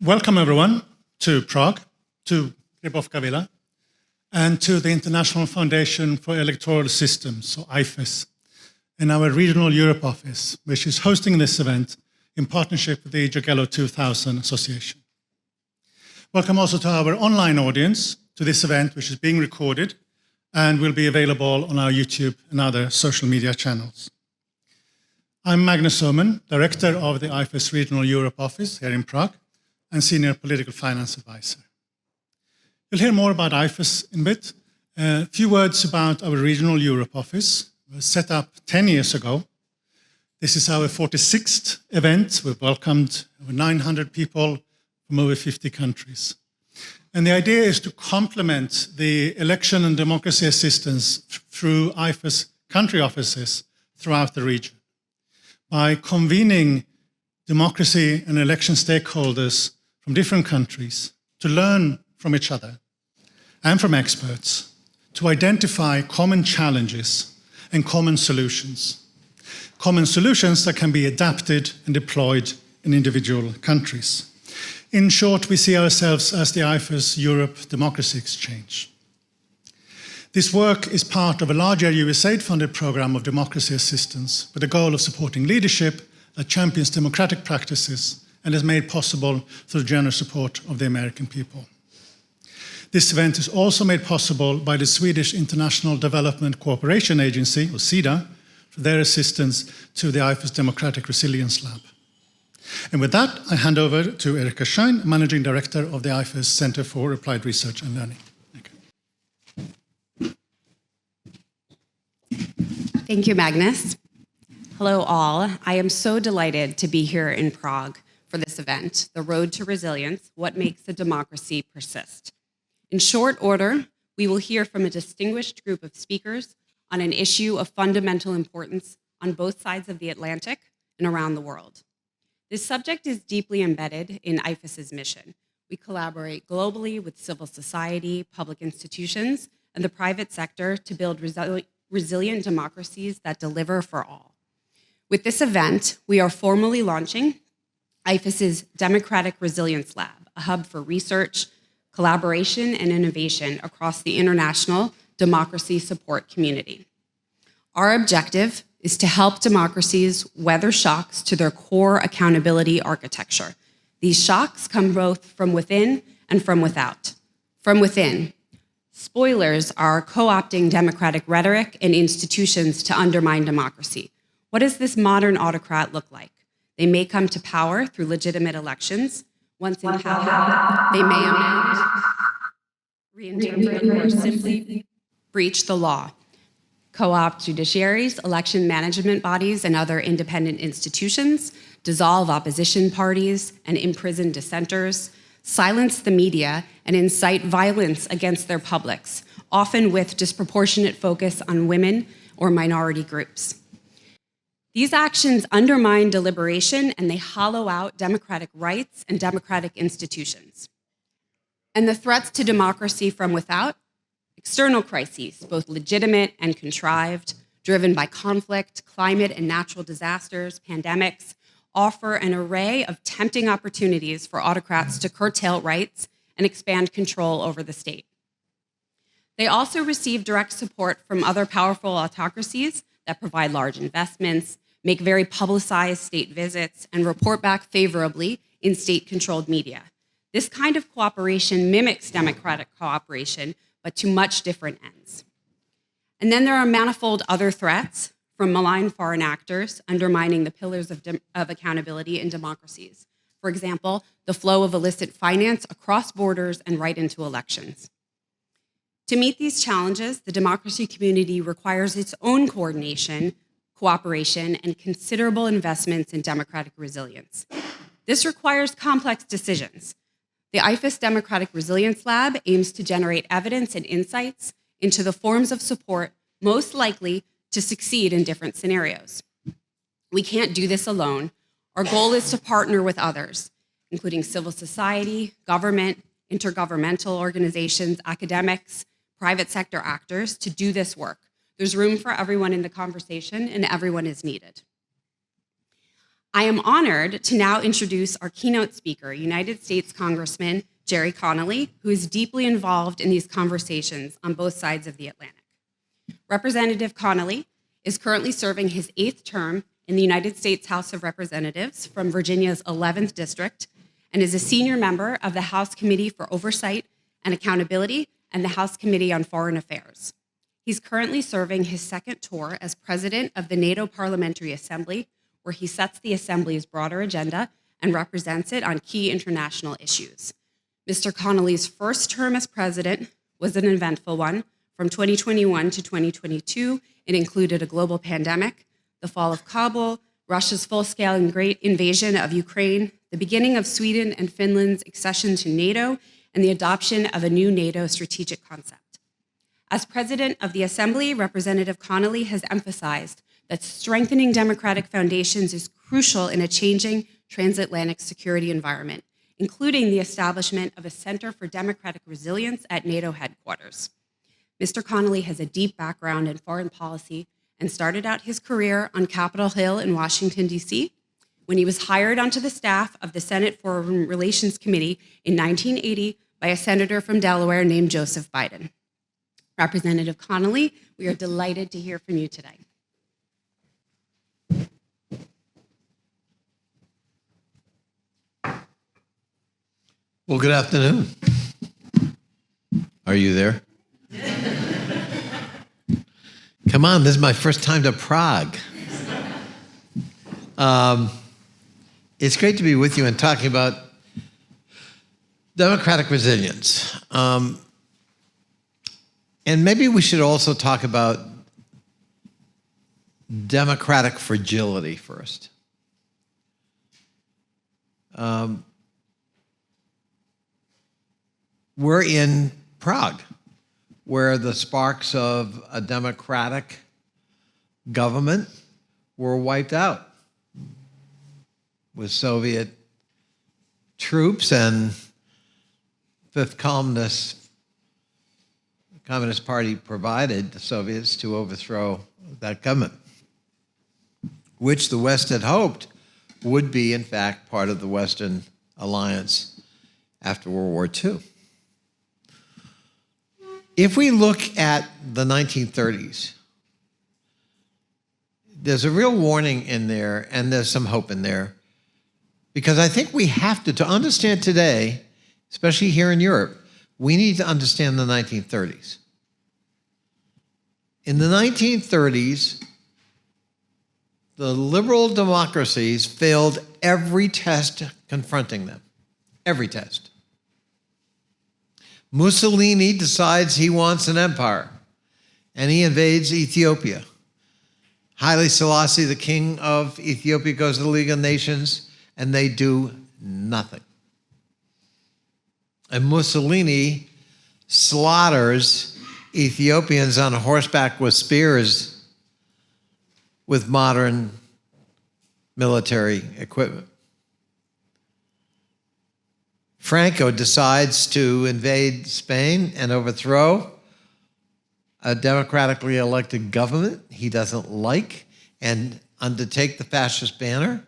Welcome everyone to Prague, to Rybovka Villa, and to the International Foundation for Electoral Systems, or IFES, and our Regional Europe Office, which is hosting this event in partnership with the Jagello 2000 Association. Welcome also to our online audience to this event, which is being recorded and will be available on our YouTube and other social media channels. I'm Magnus Öhman, Director of the IFES Regional Europe Office here in Prague, and Senior Political Finance Advisor. You'll hear more about IFES in a bit. A few words about our Regional Europe Office. It was set up 10 years ago. This is our 46th event. We've welcomed over 900 people from over 50 countries. And the idea is to complement the election and democracy assistance through IFES country offices throughout the region by convening democracy and election stakeholders from different countries to learn from each other and from experts to identify common challenges and common solutions that can be adapted and deployed in individual countries. In short, we see ourselves as the IFES Europe Democracy Exchange. This work is part of a larger USAID-funded program of democracy assistance with the goal of supporting leadership that champions democratic practices and is made possible through the generous support of the American people. This event is also made possible by the Swedish International Development Cooperation Agency, or SIDA, for their assistance to the IFES Democratic Resilience Lab. And with that, I hand over to Erika Schein, Managing Director of the IFES Center for Applied Research and Learning. Thank you, Magnus. Hello, all. I am so delighted to be here in Prague for this event, The Road to Resilience, What Makes a Democracy Persist. In short order, we will hear from a distinguished group of speakers on an issue of fundamental importance on both sides of the Atlantic and around the world. This subject is deeply embedded in IFES's mission. We collaborate globally with civil society, public institutions, and the private sector to build resilient democracies that deliver for all. With this event, we are formally launching IFES's Democratic Resilience Lab, a hub for research, collaboration, and innovation across the international democracy support community. Our objective is to help democracies weather shocks to their core accountability architecture. These shocks come both from within and from without. From within, spoilers are co-opting democratic rhetoric and institutions to undermine democracy. What does this modern autocrat look like? They may come to power through legitimate elections. Once in power, they may amend, reinterpret, or simply breach the law, co-opt judiciaries, election management bodies, and other independent institutions, dissolve opposition parties and imprison dissenters, silence the media, and incite violence against their publics, often with disproportionate focus on women or minority groups. These actions undermine deliberation and they hollow out democratic rights and democratic institutions. And the threats to democracy from without, external crises, both legitimate and contrived, driven by conflict, climate and natural disasters, pandemics, offer an array of tempting opportunities for autocrats to curtail rights and expand control over the state. They also receive direct support from other powerful autocracies that provide large investments, make very publicized state visits, and report back favorably in state-controlled media. This kind of cooperation mimics democratic cooperation, but to much different ends. And then there are manifold other threats from malign foreign actors undermining the pillars of accountability in democracies. For example, the flow of illicit finance across borders and right into elections. To meet these challenges, the democracy community requires its own coordination, cooperation, and considerable investments in democratic resilience. This requires complex decisions. The IFES Democratic Resilience Lab aims to generate evidence and insights into the forms of support most likely to succeed in different scenarios. We can't do this alone. Our goal is to partner with others, including civil society, government, intergovernmental organizations, academics, private sector actors, to do this work. There's room for everyone in the conversation and everyone is needed. I am honored to now introduce our keynote speaker, United States Congressman Jerry Connolly, who is deeply involved in these conversations on both sides of the Atlantic. Representative Connolly is currently serving his 8th term in the United States House of Representatives from Virginia's 11th District and is a senior member of the House Committee for Oversight and Accountability and the House Committee on Foreign Affairs. He's currently serving his 2nd tour as president of the NATO Parliamentary Assembly, where he sets the Assembly's broader agenda and represents it on key international issues. Mr. Connolly's first term as president was an eventful one. From 2021 to 2022, it included a global pandemic, the fall of Kabul, Russia's full-scale and great invasion of Ukraine, the beginning of Sweden and Finland's accession to NATO, and the adoption of a new NATO strategic concept. As president of the Assembly, Representative Connolly has emphasized that strengthening democratic foundations is crucial in a changing transatlantic security environment, including the establishment of a Center for Democratic Resilience at NATO headquarters. Mr. Connolly has a deep background in foreign policy and started out his career on Capitol Hill in Washington, D.C., when he was hired onto the staff of the Senate Foreign Relations Committee in 1980 by a senator from Delaware named Joseph Biden. Representative Connolly, we are delighted to hear from you today. Well, good afternoon. Are you there? Come on, this is my first time to Prague. It's great to be with you and talking about democratic resilience. And maybe we should also talk about democratic fragility first. We're in Prague, where the sparks of a democratic government were wiped out with Soviet troops and Fifth Communist Party provided the Soviets to overthrow that government, which the West had hoped would be, in fact, part of the Western alliance after World War II. If we look at the 1930s, there's a real warning in there, and there's some hope in there, because I think we have to understand today, especially here in Europe, we need to understand the 1930s. In the 1930s, the liberal democracies failed every test confronting them, every test. Mussolini decides he wants an empire, and he invades Ethiopia. Haile Selassie, the king of Ethiopia, goes to the League of Nations, and they do nothing. And Mussolini slaughters Ethiopians on horseback with spears with modern military equipment. Franco decides to invade Spain and overthrow a democratically elected government he doesn't like and undertake the fascist banner.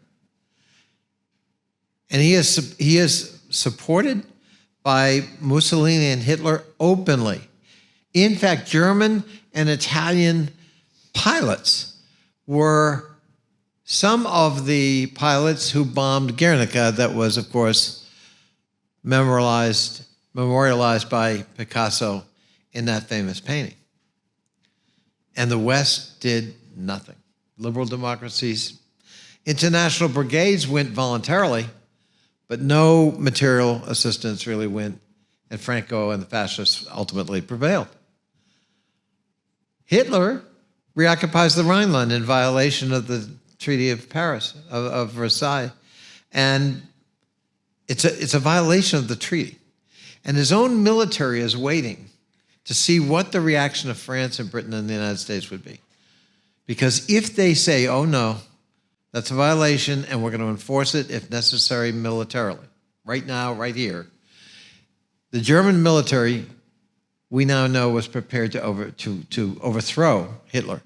And he is supported by Mussolini and Hitler openly. In fact, German and Italian pilots were some of the pilots who bombed Guernica, that was, of course, memorialized by Picasso in that famous painting. And the West did nothing. Liberal democracies, international brigades went voluntarily, but no material assistance really went, and Franco and the fascists ultimately prevailed. Hitler reoccupies the Rhineland in violation of the Treaty of Paris, of Versailles, and it's a violation of the treaty. And his own military is waiting to see what the reaction of France and Britain and the United States would be. Because if they say, oh no, that's a violation and we're going to enforce it if necessary militarily, right now, right here, the German military, we now know, was prepared to overthrow Hitler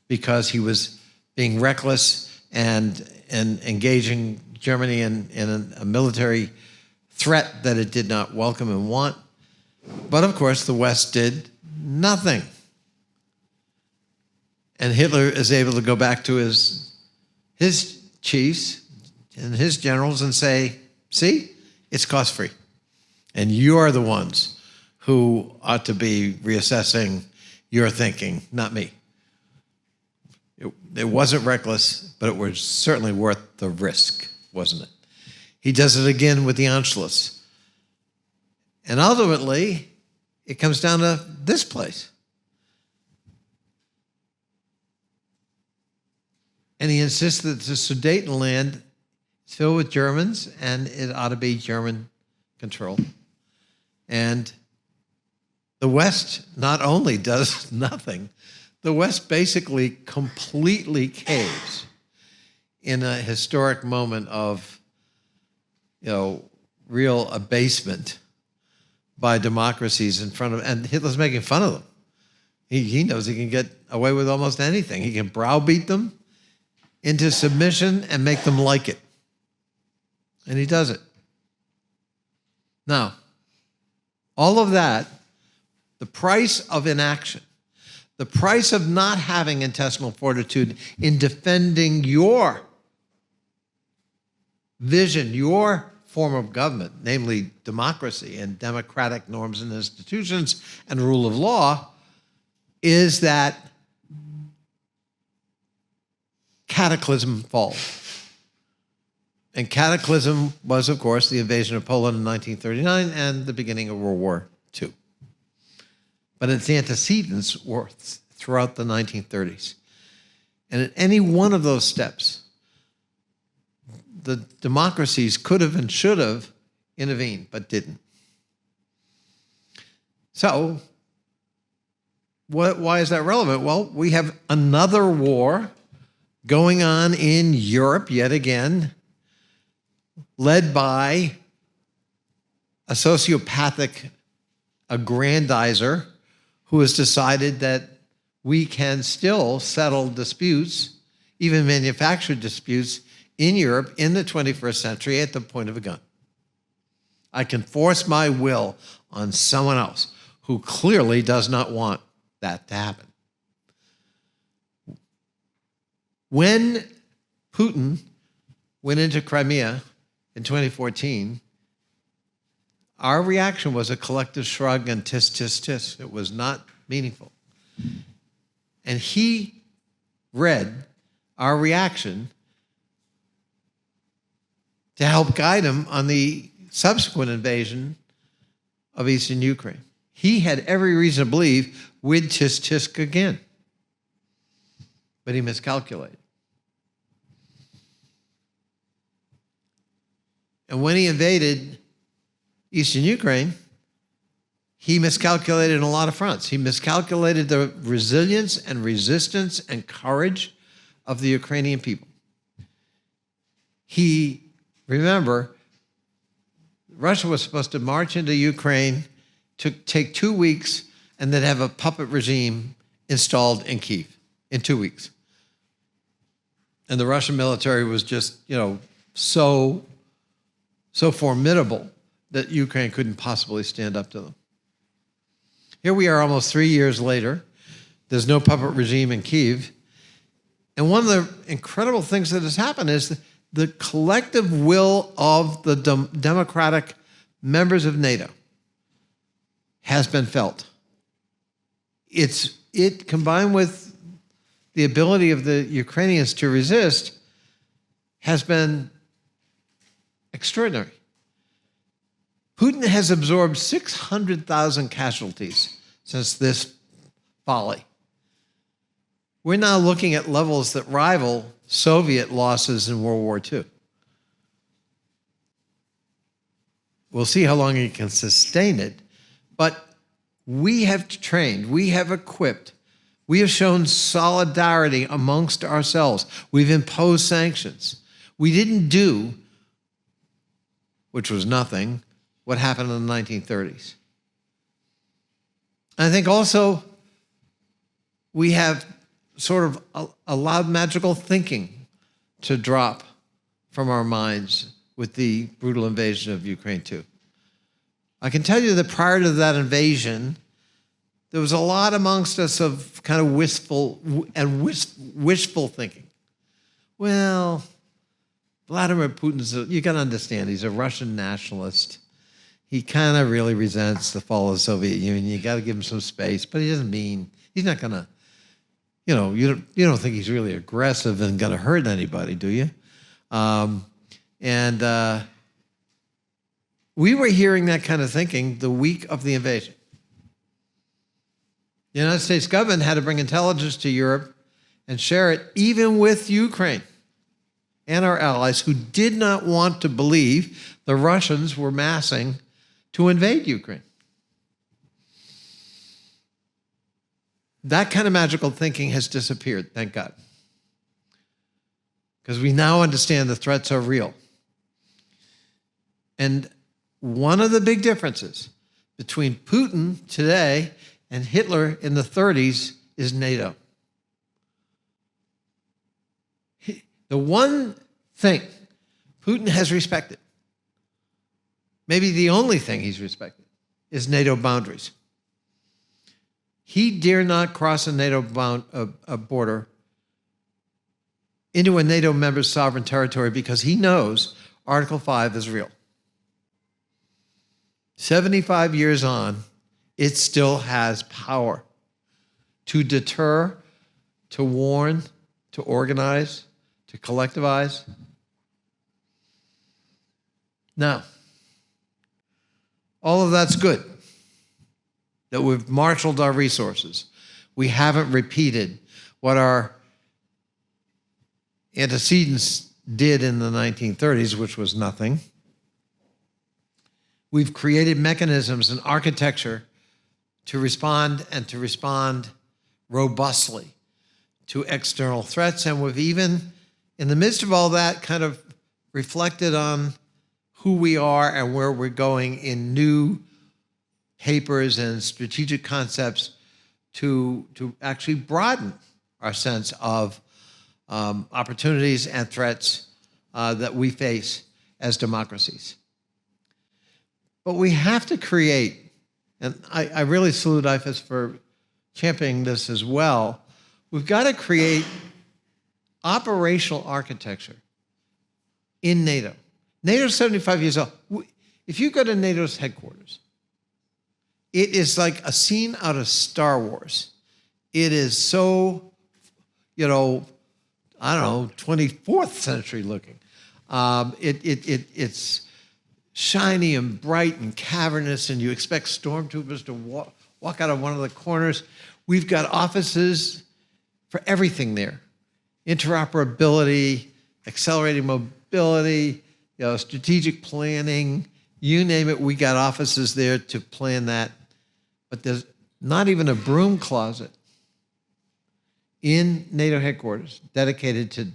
because he was being reckless and and engaging Germany in a military threat that it did not welcome and want. But of course, the West did nothing. And Hitler is able to go back to his chiefs and his generals and say, see, it's cost-free. And you're the ones who ought to be reassessing your thinking, not me. It wasn't reckless, but it was certainly worth the risk, wasn't it? He does it again with the Anschluss. And ultimately, it comes down to this place. And he insists that the Sudetenland is filled with Germans and it ought to be German control. And the West not only does nothing, the West basically completely caves in a historic moment of, real abasement by democracies in front of, and Hitler's making fun of them. He knows he can get away with almost anything. He can browbeat them into submission and make them like it. And he does it. Now, all of that, the price of inaction, the price of not having intestinal fortitude in defending your vision, your form of government, namely democracy and democratic norms and institutions and rule of law, is that cataclysm falls. And cataclysm was, of course, the invasion of Poland in 1939 and the beginning of World War II. But its antecedents were throughout the 1930s. And at any one of those steps, the democracies could have and should have intervened, but didn't. So, why is that relevant? Well, we have another war going on in Europe yet again, led by a sociopathic aggrandizer who has decided that we can still settle disputes, even manufactured disputes, in Europe in the 21st century at the point of a gun. I can force my will on someone else who clearly does not want that to happen. When Putin went into Crimea in 2014, our reaction was a collective shrug and tisk, tisk, tisk. It was not meaningful. And he read our reaction to help guide him on the subsequent invasion of eastern Ukraine. He had every reason to believe we'd tisk, tisk again. But he miscalculated. And when he invaded eastern Ukraine, he miscalculated on a lot of fronts. He miscalculated the resilience and resistance and courage of the Ukrainian people. Remember, Russia was supposed to march into Ukraine, to take 2 weeks, and then have a puppet regime installed in Kyiv in 2 weeks. And the Russian military was just, so formidable that Ukraine couldn't possibly stand up to them. Here we are almost 3 years later. There's no puppet regime in Kyiv. And one of the incredible things that has happened is the collective will of the democratic members of NATO has been felt. It combined with the ability of the Ukrainians to resist has been extraordinary. Putin has absorbed 600,000 casualties since this folly. We're now looking at levels that rival Soviet losses in World War II. We'll see how long he can sustain it, but we have trained, we have equipped, we have shown solidarity amongst ourselves. We've imposed sanctions. We didn't do, which was nothing, what happened in the 1930s. I think also we have sort of allowed magical thinking to drop from our minds with the brutal invasion of Ukraine too. I can tell you that prior to that invasion, there was a lot amongst us of kind of wishful thinking. Well, Vladimir Putin's, you got to understand, he's a Russian nationalist. He kind of really resents the fall of the Soviet Union. You got to give him some space, but he doesn't mean, he's not going to, you don't think he's really aggressive and going to hurt anybody, do you? We were hearing that kind of thinking the week of the invasion. The United States government had to bring intelligence to Europe and share it even with Ukraine and our allies who did not want to believe the Russians were massing to invade Ukraine. That kind of magical thinking has disappeared, thank God. Because we now understand the threats are real. And one of the big differences between Putin today and Hitler in the 30s is NATO. The one thing Putin has respected, maybe the only thing he's respected, is NATO boundaries. He dare not cross a NATO border into a NATO member's sovereign territory because he knows Article 5 is real. 75 years on, it still has power to deter, to warn, to organize, to collectivize. Now, all of that's good, that we've marshaled our resources. We haven't repeated what our antecedents did in the 1930s, which was nothing. We've created mechanisms and architecture to respond and to respond robustly to external threats. And we've even, in the midst of all that, kind of reflected on who we are and where we're going in new papers and strategic concepts to actually broaden our sense of opportunities and threats that we face as democracies. But we have to create, and I really salute IFES for championing this as well, we've got to create operational architecture in NATO. NATO's 75 years old. If you go to NATO's headquarters, it is like a scene out of Star Wars. It is so, 24th century looking. It's shiny and bright and cavernous, and you expect stormtroopers to walk out of one of the corners. We've got offices for everything there. Interoperability, accelerated mobility, strategic planning, you name it, we got offices there to plan that. But there's not even a broom closet in NATO headquarters dedicated to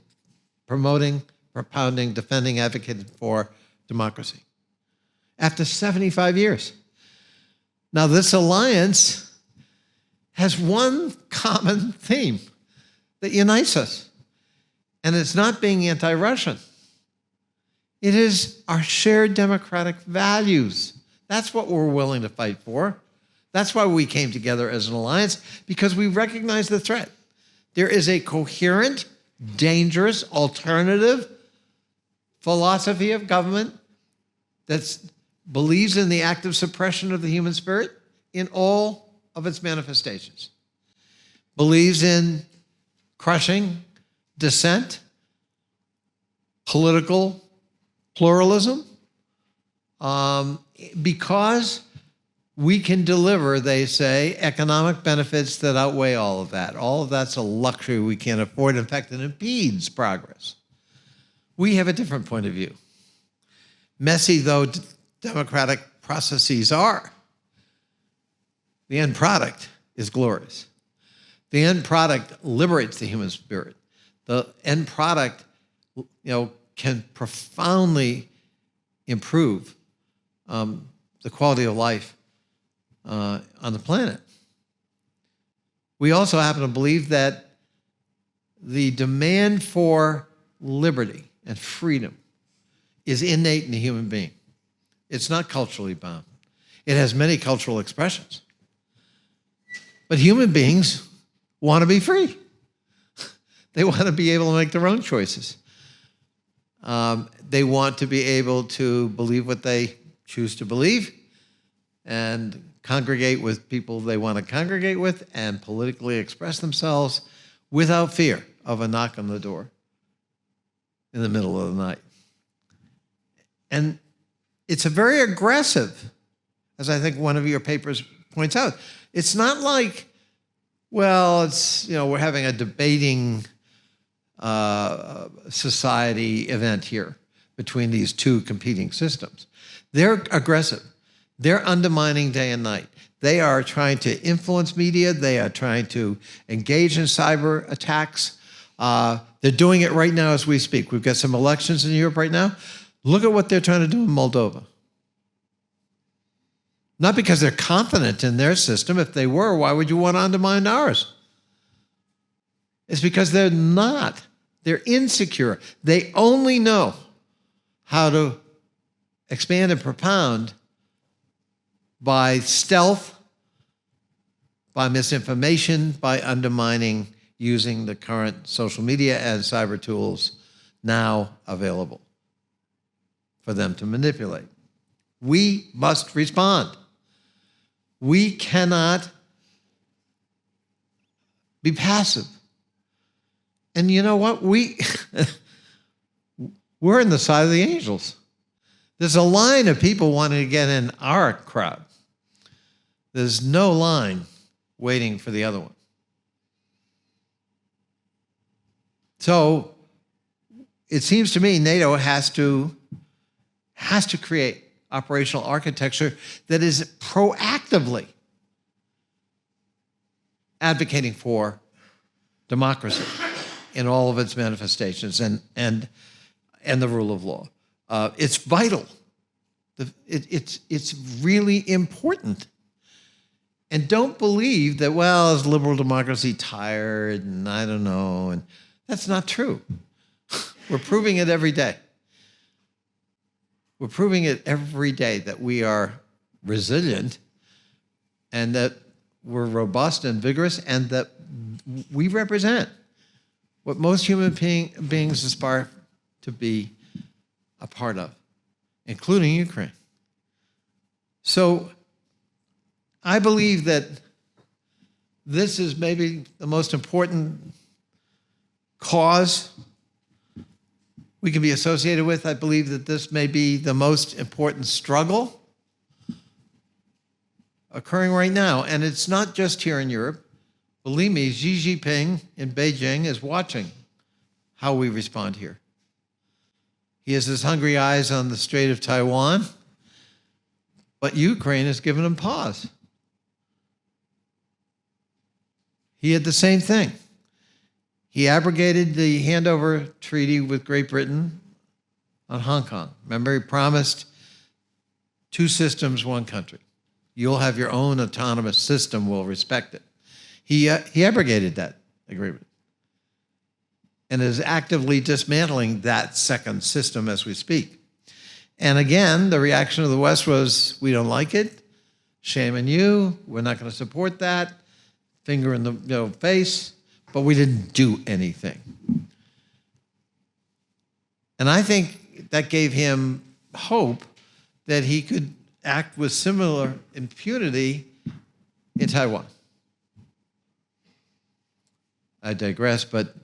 promoting, propounding, defending, advocating for democracy. After 75 years. Now, this alliance has one common theme that unites us. And it's not being anti-Russian. It is our shared democratic values. That's what we're willing to fight for. That's why we came together as an alliance, because we recognize the threat. There is a coherent, dangerous, alternative philosophy of government that believes in the active suppression of the human spirit in all of its manifestations. Believes in crushing dissent, political pluralism, because we can deliver, they say, economic benefits that outweigh all of that. All of that's a luxury we can't afford. In fact, it impedes progress. We have a different point of view. Messy though democratic processes are, the end product is glorious. The end product liberates the human spirit. The end product, can profoundly improve the quality of life on the planet. We also happen to believe that the demand for liberty and freedom is innate in the human being. It's not culturally bound. It has many cultural expressions. But human beings want to be free. They want to be able to make their own choices. They want to be able to believe what they choose to believe and congregate with people they want to congregate with and politically express themselves without fear of a knock on the door in the middle of the night. And it's a very aggressive, as I think one of your papers points out. It's not like, well, it's, we're having a debating society event here between these two competing systems. They're aggressive. They're undermining day and night. They are trying to influence media. They are trying to engage in cyber attacks. They're doing it right now as we speak. We've got some elections in Europe right now. Look at what they're trying to do in Moldova. Not because they're confident in their system. If they were, why would you want to undermine ours? It's because they're not. They're insecure. They only know how to expand and propound by stealth, by misinformation, by undermining using the current social media and cyber tools now available for them to manipulate. We must respond. We cannot be passive. And you know what? We're in the side of the angels. There's a line of people wanting to get in our crowd. There's no line waiting for the other one. So it seems to me NATO has to create operational architecture that is proactively advocating for democracy in all of its manifestations and the rule of law. It's vital. It's really important. And don't believe that, well, is liberal democracy tired and I don't know. And that's not true. We're proving it every day. We're proving it every day that we are resilient and that we're robust and vigorous and that we represent what most human beings aspire to be a part of, including Ukraine. So I believe that this is maybe the most important cause we can be associated with. I believe that this may be the most important struggle occurring right now. And it's not just here in Europe. Believe me, Xi Jinping in Beijing is watching how we respond here. He has his hungry eyes on the Strait of Taiwan, but Ukraine has given him pause. He had the same thing. He abrogated the handover treaty with Great Britain on Hong Kong. Remember, he promised 2 systems, 1 country. You'll have your own autonomous system, we'll respect it. He abrogated that agreement and is actively dismantling that second system as we speak. And again, the reaction of the West was, we don't like it, shame on you, we're not going to support that, finger in the face, but we didn't do anything. And I think that gave him hope that he could act with similar impunity in Taiwan. I digress, but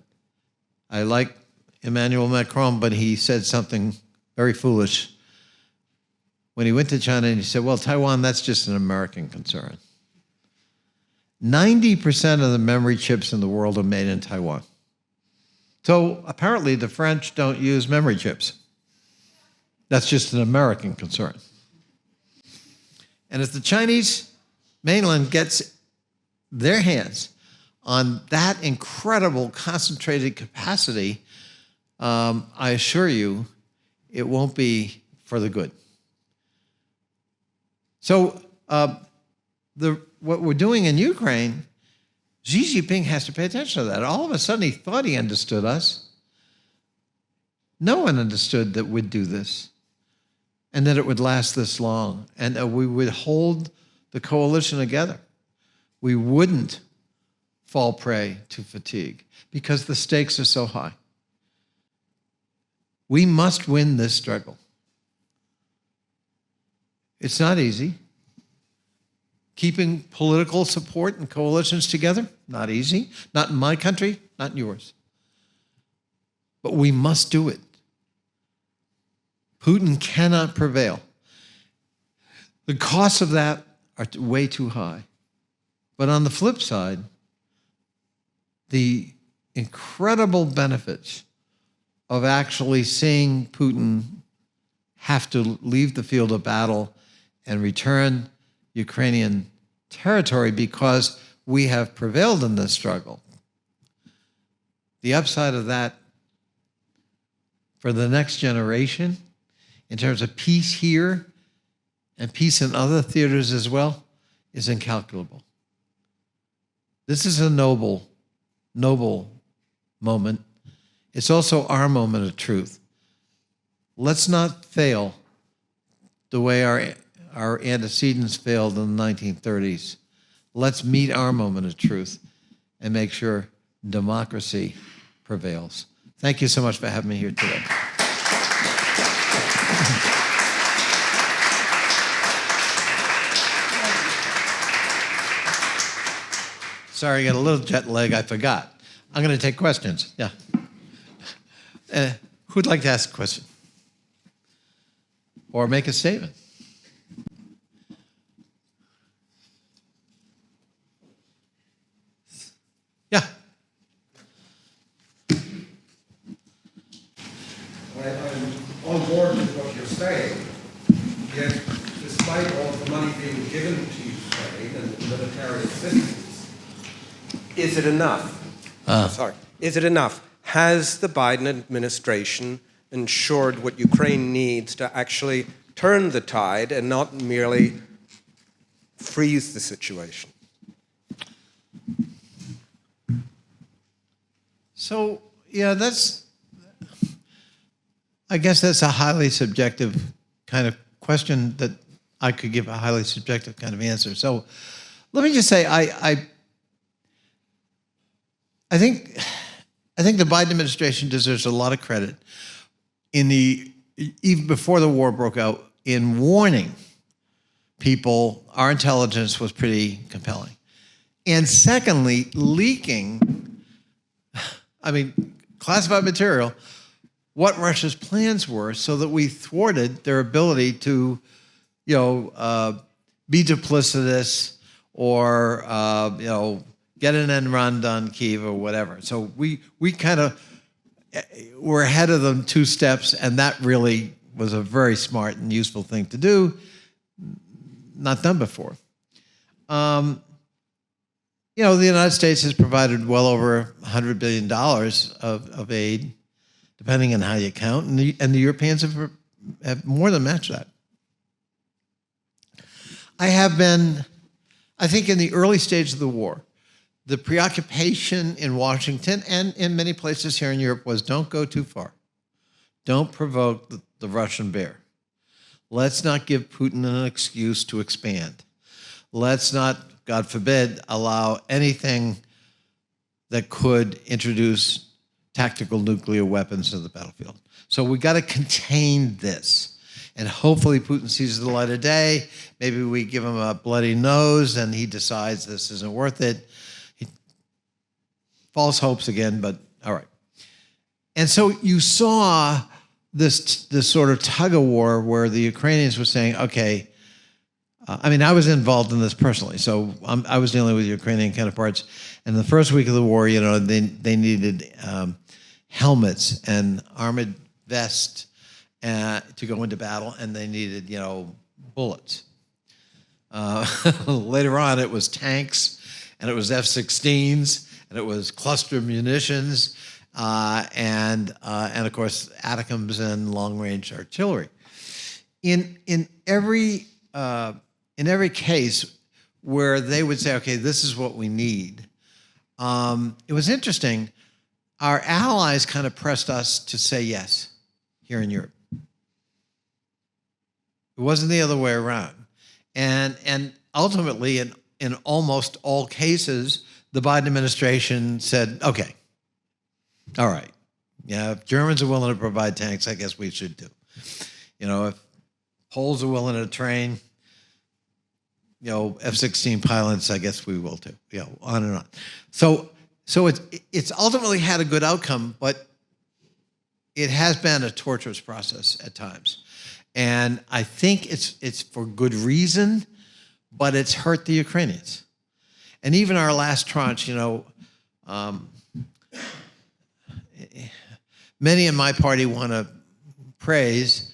I like Emmanuel Macron, but he said something very foolish when he went to China and he said, well, Taiwan, that's just an American concern. 90% of the memory chips in the world are made in Taiwan. So apparently the French don't use memory chips. That's just an American concern. And if the Chinese mainland gets their hands on that incredible concentrated capacity, I assure you, it won't be for the good. So what we're doing in Ukraine, Xi Jinping has to pay attention to that. All of a sudden, he thought he understood us. No one understood that we'd do this. and that it would last this long, and that we would hold the coalition together. We wouldn't fall prey to fatigue because the stakes are so high. We must win this struggle. It's not easy. Keeping political support and coalitions together, not easy. Not in my country, not in yours. But we must do it. Putin cannot prevail. The costs of that are way too high. But on the flip side, the incredible benefits of actually seeing Putin have to leave the field of battle and return Ukrainian territory because we have prevailed in this struggle. The upside of that for the next generation, in terms of peace here and peace in other theaters as well, is incalculable. This is a noble moment. It's also our moment of truth. Let's not fail the way our antecedents failed in the 1930s. Let's meet our moment of truth and make sure democracy prevails. Thank you so much for having me here today. Sorry, I got a little jet lag, I forgot. I'm going to take questions. Yeah. Who'd like to ask a question? Or make a statement? Yeah. I'm on board with what you're saying, yet despite all the money being given to Ukraine and the military assistance, is it enough? Is it enough? Has the Biden administration ensured what Ukraine needs to actually turn the tide and not merely freeze the situation? So, yeah, I guess that's a highly subjective kind of question that I could give a highly subjective kind of answer. So let me just say, I think the Biden administration deserves a lot of credit even before the war broke out, in warning people. Our intelligence was pretty compelling. And secondly, leaking, classified material, what Russia's plans were so that we thwarted their ability to, be duplicitous or, get an end run on Kyiv or whatever. So we kind of were ahead of them 2 steps, and that really was a very smart and useful thing to do, not done before. The United States has provided well over $100 billion of aid, depending on how you count, and the Europeans have more than matched that. I think in the early stage of the war, the preoccupation in Washington and in many places here in Europe was, don't go too far. Don't provoke the Russian bear. Let's not give Putin an excuse to expand. Let's not, God forbid, allow anything that could introduce tactical nuclear weapons to the battlefield. So we got to contain this. And hopefully Putin sees the light of day. Maybe we give him a bloody nose and he decides this isn't worth it. False hopes again, but all right. And so you saw this sort of tug of war where the Ukrainians were saying, okay, I was involved in this personally, so I was dealing with Ukrainian counterparts. And the first week of the war, they needed helmets and armored vests to go into battle, and they needed, bullets. Later on, it was tanks, and it was F-16s, and it was cluster munitions, and of course, ATACMS and long-range artillery. In every case where they would say, okay, this is what we need, it was interesting. Our allies kind of pressed us to say yes here in Europe. It wasn't the other way around. And ultimately, in almost all cases, the Biden administration said, okay, all right, yeah, if Germans are willing to provide tanks, I guess we should do. If Poles are willing to train, F-16 pilots, I guess we will too. On and on. So it's ultimately had a good outcome, but it has been a torturous process at times. And I think it's for good reason, but it's hurt the Ukrainians. And even our last tranche, many in my party want to praise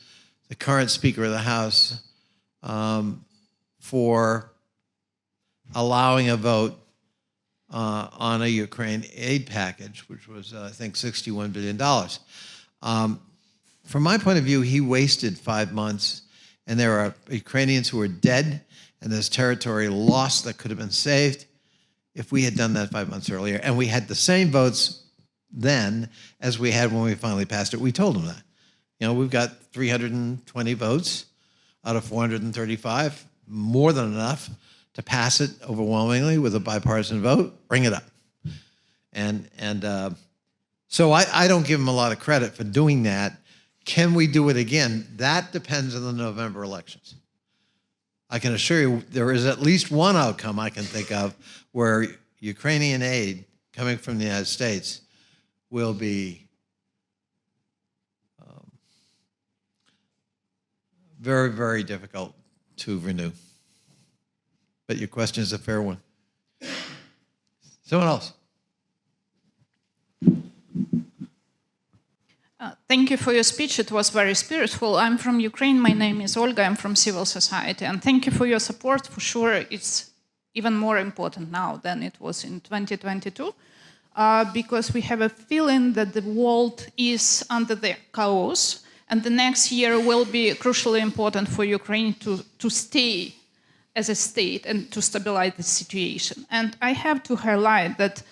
the current Speaker of the House for allowing a vote on a Ukraine aid package, which was, I think, $61 billion. From my point of view, he wasted 5 months, and there are Ukrainians who are dead, and there's territory lost that could have been saved if we had done that 5 months earlier. And we had the same votes then as we had when we finally passed it. We told them that. We've got 320 votes out of 435, more than enough to pass it overwhelmingly with a bipartisan vote. Bring it up. So I don't give him a lot of credit for doing that. Can we do it again? That depends on the November elections. I can assure you there is at least one outcome I can think of where Ukrainian aid coming from the United States will be very, very difficult to renew. But your question is a fair one. Someone else. Thank you for your speech. It was very spiritual. I'm from Ukraine. My name is Olga. I'm from civil society. And thank you for your support. For sure, it's even more important now than it was in 2022, because we have a feeling that the world is under the chaos, and the next year will be crucially important for Ukraine to stay as a state and to stabilize the situation. And I have to highlight that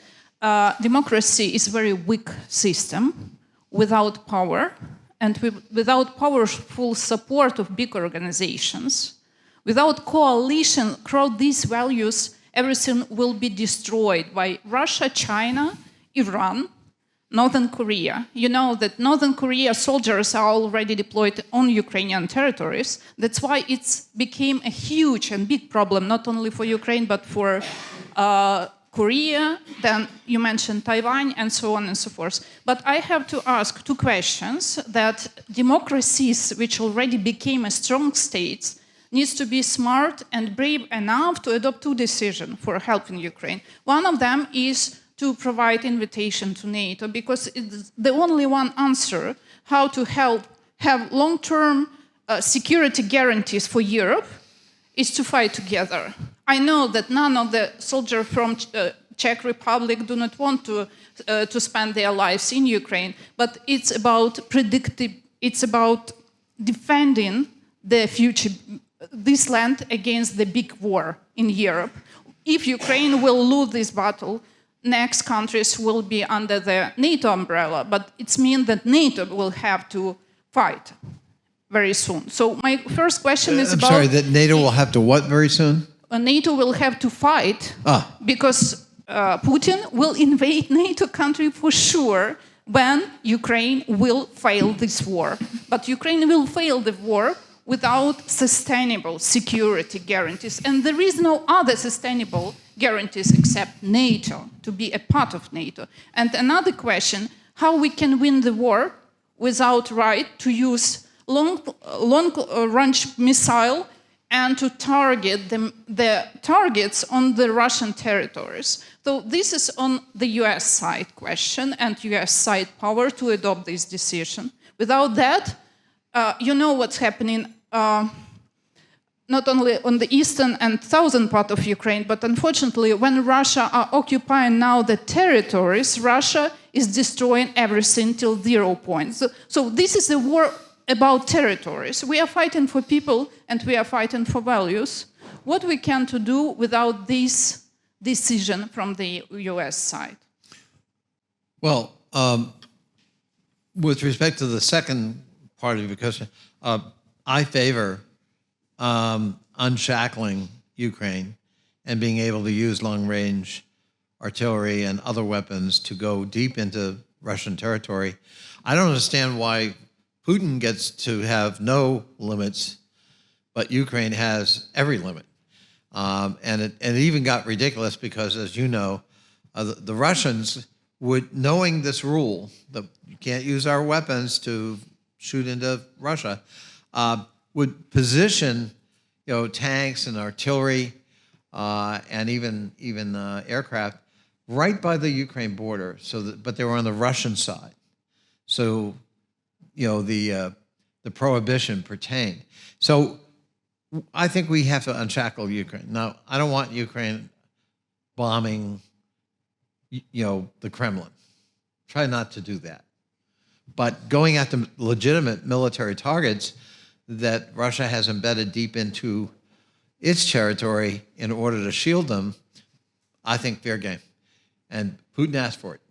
democracy is a very weak system without power, and without powerful support of big organizations, without coalition across these values, everything will be destroyed by Russia, China, Iran, Northern Korea. You know that Northern Korea soldiers are already deployed on Ukrainian territories. That's why it became a huge and big problem, not only for Ukraine, but for Korea, then you mentioned Taiwan, and so on and so forth. But I have to ask two questions that democracies, which already became a strong states, needs to be smart and brave enough to adopt two decisions for helping Ukraine. One of them is to provide invitation to NATO, because it's the only one answer how to help have long-term security guarantees for Europe is to fight together. I know that none of the soldiers from Czech Republic do not want to spend their lives in Ukraine, but it's about it's about defending the future, this land against the big war in Europe. If Ukraine will lose this battle, next countries will be under the NATO umbrella, but it means that NATO will have to fight very soon. So my first question is about... I'm sorry, that NATO will have to what very soon? NATO will have to fight because Putin will invade NATO country for sure when Ukraine will fail this war. But Ukraine will fail the war without sustainable security guarantees. And there is no other sustainable guarantees except NATO, to be a part of NATO. And another question, how we can win the war without right to use long-range missile and to target the targets on the Russian territories. So this is on the US side question and US side power to adopt this decision. Without that, you know what's happening not only on the eastern and southern part of Ukraine, but unfortunately when Russia are occupying now the territories, Russia is destroying everything till 0 point. So this is a war about territories. We are fighting for people and we are fighting for values. What we can to do without this decision from the US side? Well, with respect to the second part of your question, I favor unshackling Ukraine and being able to use long-range artillery and other weapons to go deep into Russian territory. I don't understand why Putin gets to have no limits, but Ukraine has every limit. And it even got ridiculous because, as you know, the Russians would, knowing this rule that you can't use our weapons to shoot into Russia, would position, tanks and artillery and even aircraft right by the Ukraine border. But they were on the Russian side, so the prohibition pertained. So I think we have to unshackle Ukraine. Now, I don't want Ukraine bombing, the Kremlin. Try not to do that. But going after legitimate military targets that Russia has embedded deep into its territory in order to shield them, I think fair game. And Putin asked for it.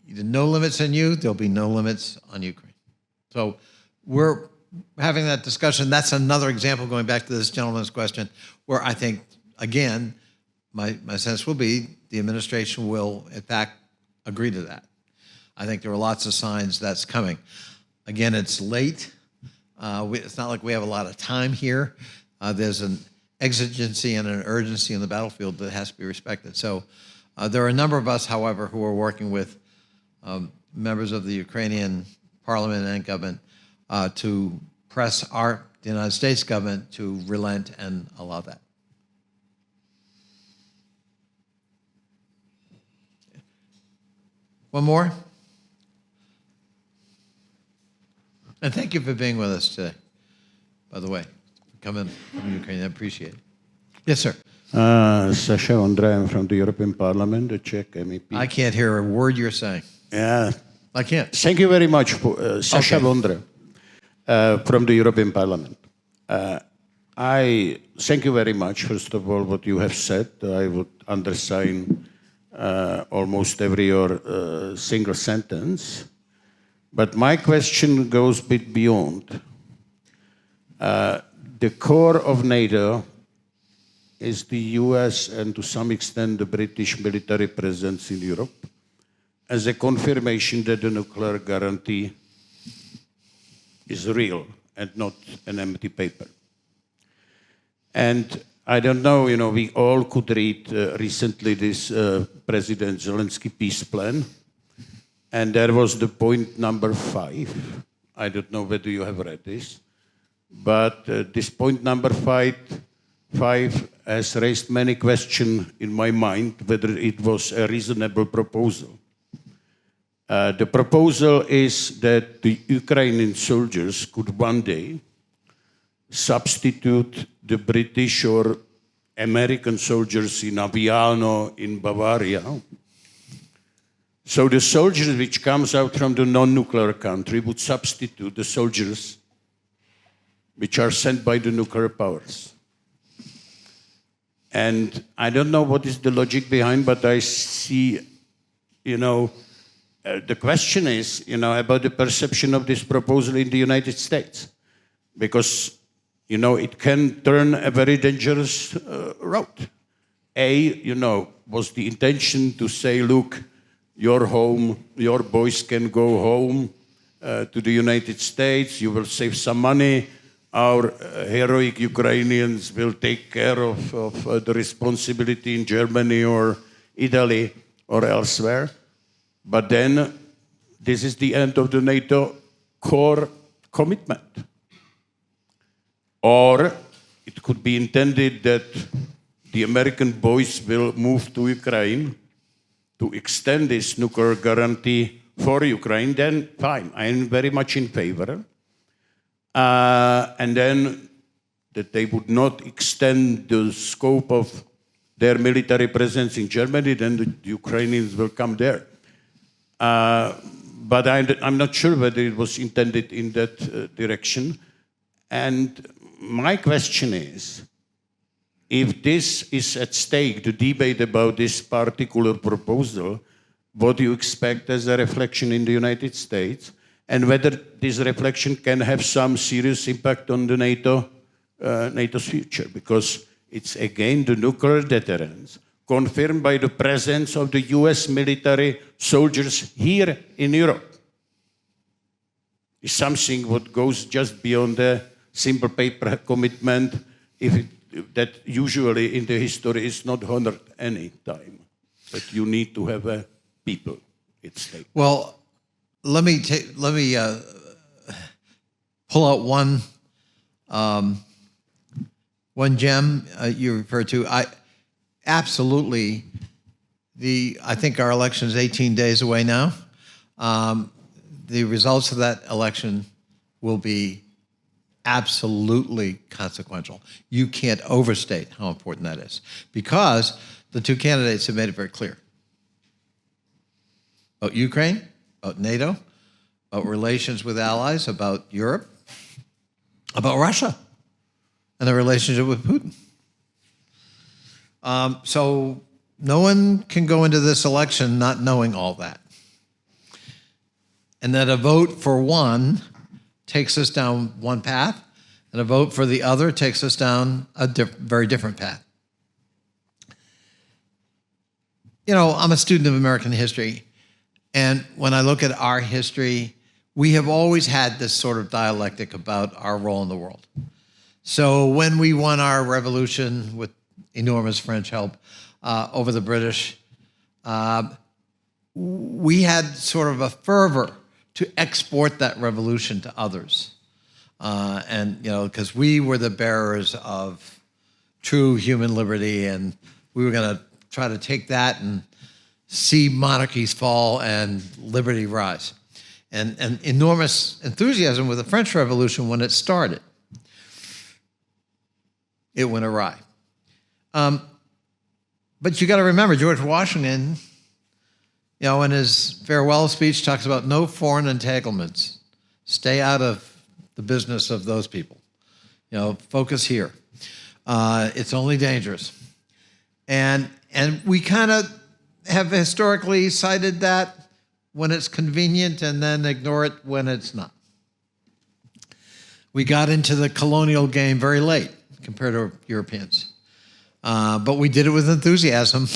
No limits on you, there'll be no limits on Ukraine. So we're having that discussion. That's another example, going back to this gentleman's question, where I think, again, my sense will be the administration will, in fact, agree to that. I think there are lots of signs that's coming. Again, it's late. It's not like we have a lot of time here. There's an exigency and an urgency in the battlefield that has to be respected. So there are a number of us, however, who are working with members of the Ukrainian parliament and government to press the United States government to relent and allow that. One more? And thank you for being with us today, by the way. Coming from Ukraine, I appreciate it. Yes, sir. Sasha Ondra, I'm from the European Parliament, the Czech MEP. I can't hear a word you're saying. Yeah. I can't. Thank you very much, Sasha Ondra, from the European Parliament. I thank you very much, first of all, what you have said. I would undersign almost every your single sentence. But my question goes a bit beyond. The core of NATO is the US and to some extent the British military presence in Europe as a confirmation that the nuclear guarantee is real and not an empty paper. And I don't know, we all could read recently this President Zelensky peace plan, and there was the point number 5. I don't know whether you have read this, but this point number 5 has raised many questions in my mind whether it was a reasonable proposal. The proposal is that the Ukrainian soldiers could one day substitute the British or American soldiers in Aviano in Bavaria. So the soldiers which comes out from the non-nuclear country would substitute the soldiers which are sent by the nuclear powers. And I don't know what is the logic behind, but I see, the question is, about the perception of this proposal in the United States. Because, it can turn a very dangerous route. Was the intention to say, look, your boys can go home to the United States, you will save some money, our heroic Ukrainians will take care of the responsibility in Germany or Italy or elsewhere. But then this is the end of the NATO core commitment. Or it could be intended that the American boys will move to Ukraine to extend this nuclear guarantee for Ukraine, then fine, I am very much in favor. And then that they would not extend the scope of their military presence in Germany, then the Ukrainians will come there. But I'm not sure whether it was intended in that direction. And my question is, if this is at stake, the debate about this particular proposal, what do you expect as a reflection in the United States, and whether this reflection can have some serious impact on the NATO NATO's future, because it's again the nuclear deterrence confirmed by the presence of the US military soldiers here in Europe. It's something what goes just beyond the simple paper commitment that usually in the history is not honored any time. But you need to have a people at stake. Well, let me pull out one gem you referred to. I think our election is 18 days away now. The results of that election will be absolutely consequential. You can't overstate how important that is, because the two candidates have made it very clear. About Ukraine, about NATO, about relations with allies, about Europe, about Russia, and the relationship with Putin. So no one can go into this election not knowing all that. And that a vote for one takes us down one path, and a vote for the other takes us down a very different path. You know, I'm a student of American history, and when I look at our history, we have always had this sort of dialectic about our role in the world. So when we won our revolution with enormous French help over the British, we had sort of a fervor to export that revolution to others. And, you know, because we were the bearers of true human liberty, and we were going to try to take that and see monarchies fall and liberty rise. And enormous enthusiasm with the French Revolution when it started. It went awry. But you got to remember, George Washington, you know, in his farewell speech talks about no foreign entanglements. Stay out of the business of those people. You know, focus here. It's only dangerous. And we kind of have historically cited that when it's convenient and then ignore it when it's not. We got into the colonial game very late compared to Europeans. But we did it with enthusiasm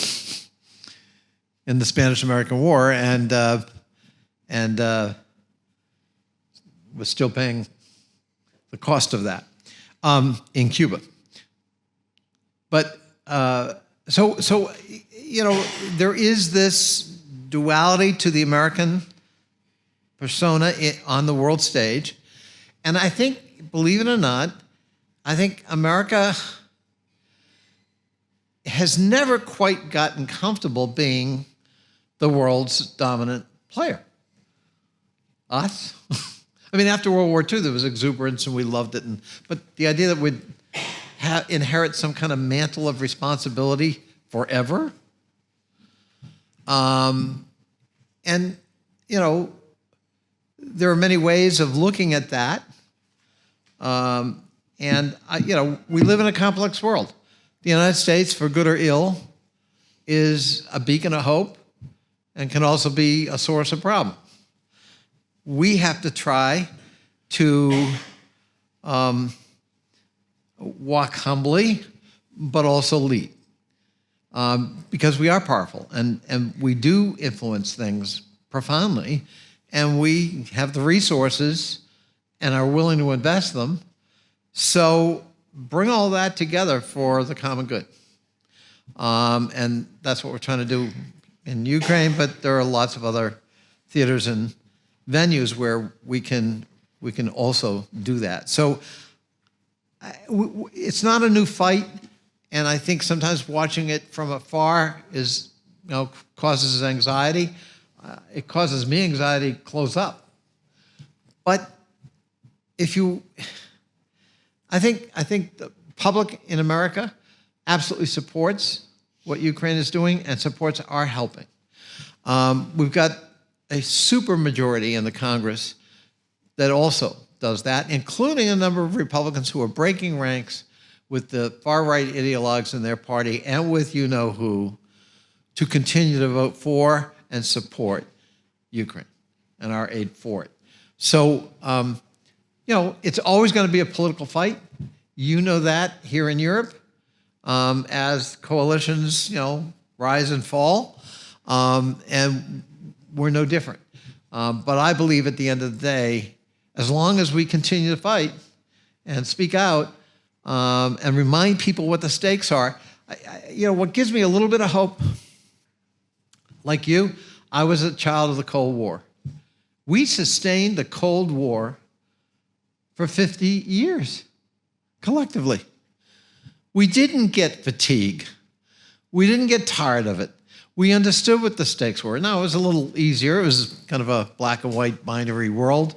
in the Spanish-American War, and was still paying the cost of that in Cuba. But so you know, there is this duality to the American persona on the world stage, and I think, believe it or not, I think America has never quite gotten comfortable being the world's dominant player. Us? I mean, after World War II, there was exuberance and we loved it. But the idea that we'd inherit some kind of mantle of responsibility forever. And, you know, there are many ways of looking at that. You know, we live in a complex world. The United States, for good or ill, is a beacon of hope and can also be a source of problem. We have to try to walk humbly, but also lead, because we are powerful and we do influence things profoundly, and we have the resources and are willing to invest them. So bring all that together for the common good. And that's what we're trying to do in Ukraine, but there are lots of other theaters and venues where we can also do that. So it's not a new fight, and I think sometimes watching it from afar is, you know, causes anxiety. It causes me anxiety close up. But I think the public in America absolutely supports what Ukraine is doing and supports our helping. We've got a supermajority in the Congress that also does that, including a number of Republicans who are breaking ranks with the far-right ideologues in their party and with you-know-who to continue to vote for and support Ukraine and our aid for it. So, you know, it's always going to be a political fight. You know that here in Europe, as coalitions, rise and fall, and we're no different. But I believe at the end of the day, as long as we continue to fight and speak out and remind people what the stakes are, what gives me a little bit of hope, like you, I was a child of the Cold War. We sustained the Cold War for 50 years, collectively. We didn't get fatigue. We didn't get tired of it. We understood what the stakes were. Now, it was a little easier. It was kind of a black and white binary world,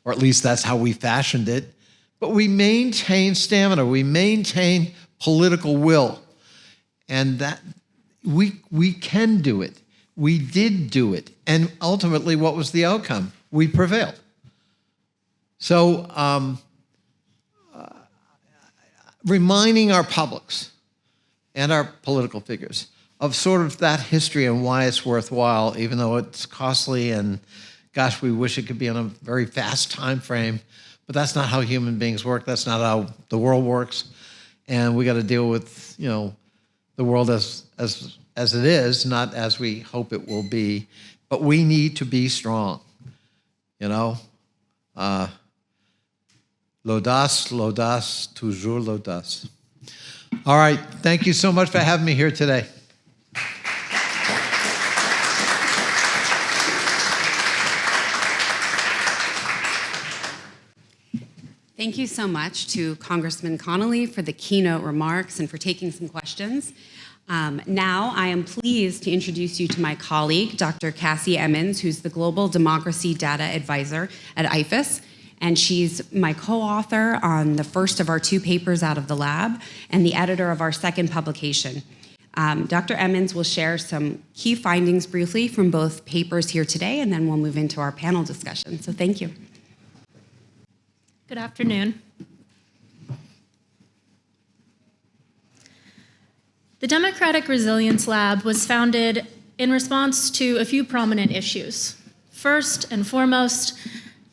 or at least that's how we fashioned it. But we maintained stamina. We maintained political will. And that we can do it. We did do it. And ultimately, what was the outcome? We prevailed. So reminding our publics and our political figures of sort of that history and why it's worthwhile, even though it's costly and, gosh, we wish it could be on a very fast time frame, but that's not how human beings work. That's not how the world works. And we got to deal with, the world as it is, not as we hope it will be. But we need to be strong, L'audace, l'audace, toujours l'audace. All right, thank you so much for having me here today. Thank you so much to Congressman Connolly for the keynote remarks and for taking some questions. Now I am pleased to introduce you to my colleague, Dr. Cassie Emmons, who's the Global Democracy Data Advisor at IFES, and she's my co-author on the first of our 2 papers out of the lab and the editor of our second publication. Dr. Emmons will share some key findings briefly from both papers here today, and then we'll move into our panel discussion. So thank you. Good afternoon. The Democratic Resilience Lab was founded in response to a few prominent issues. First and foremost,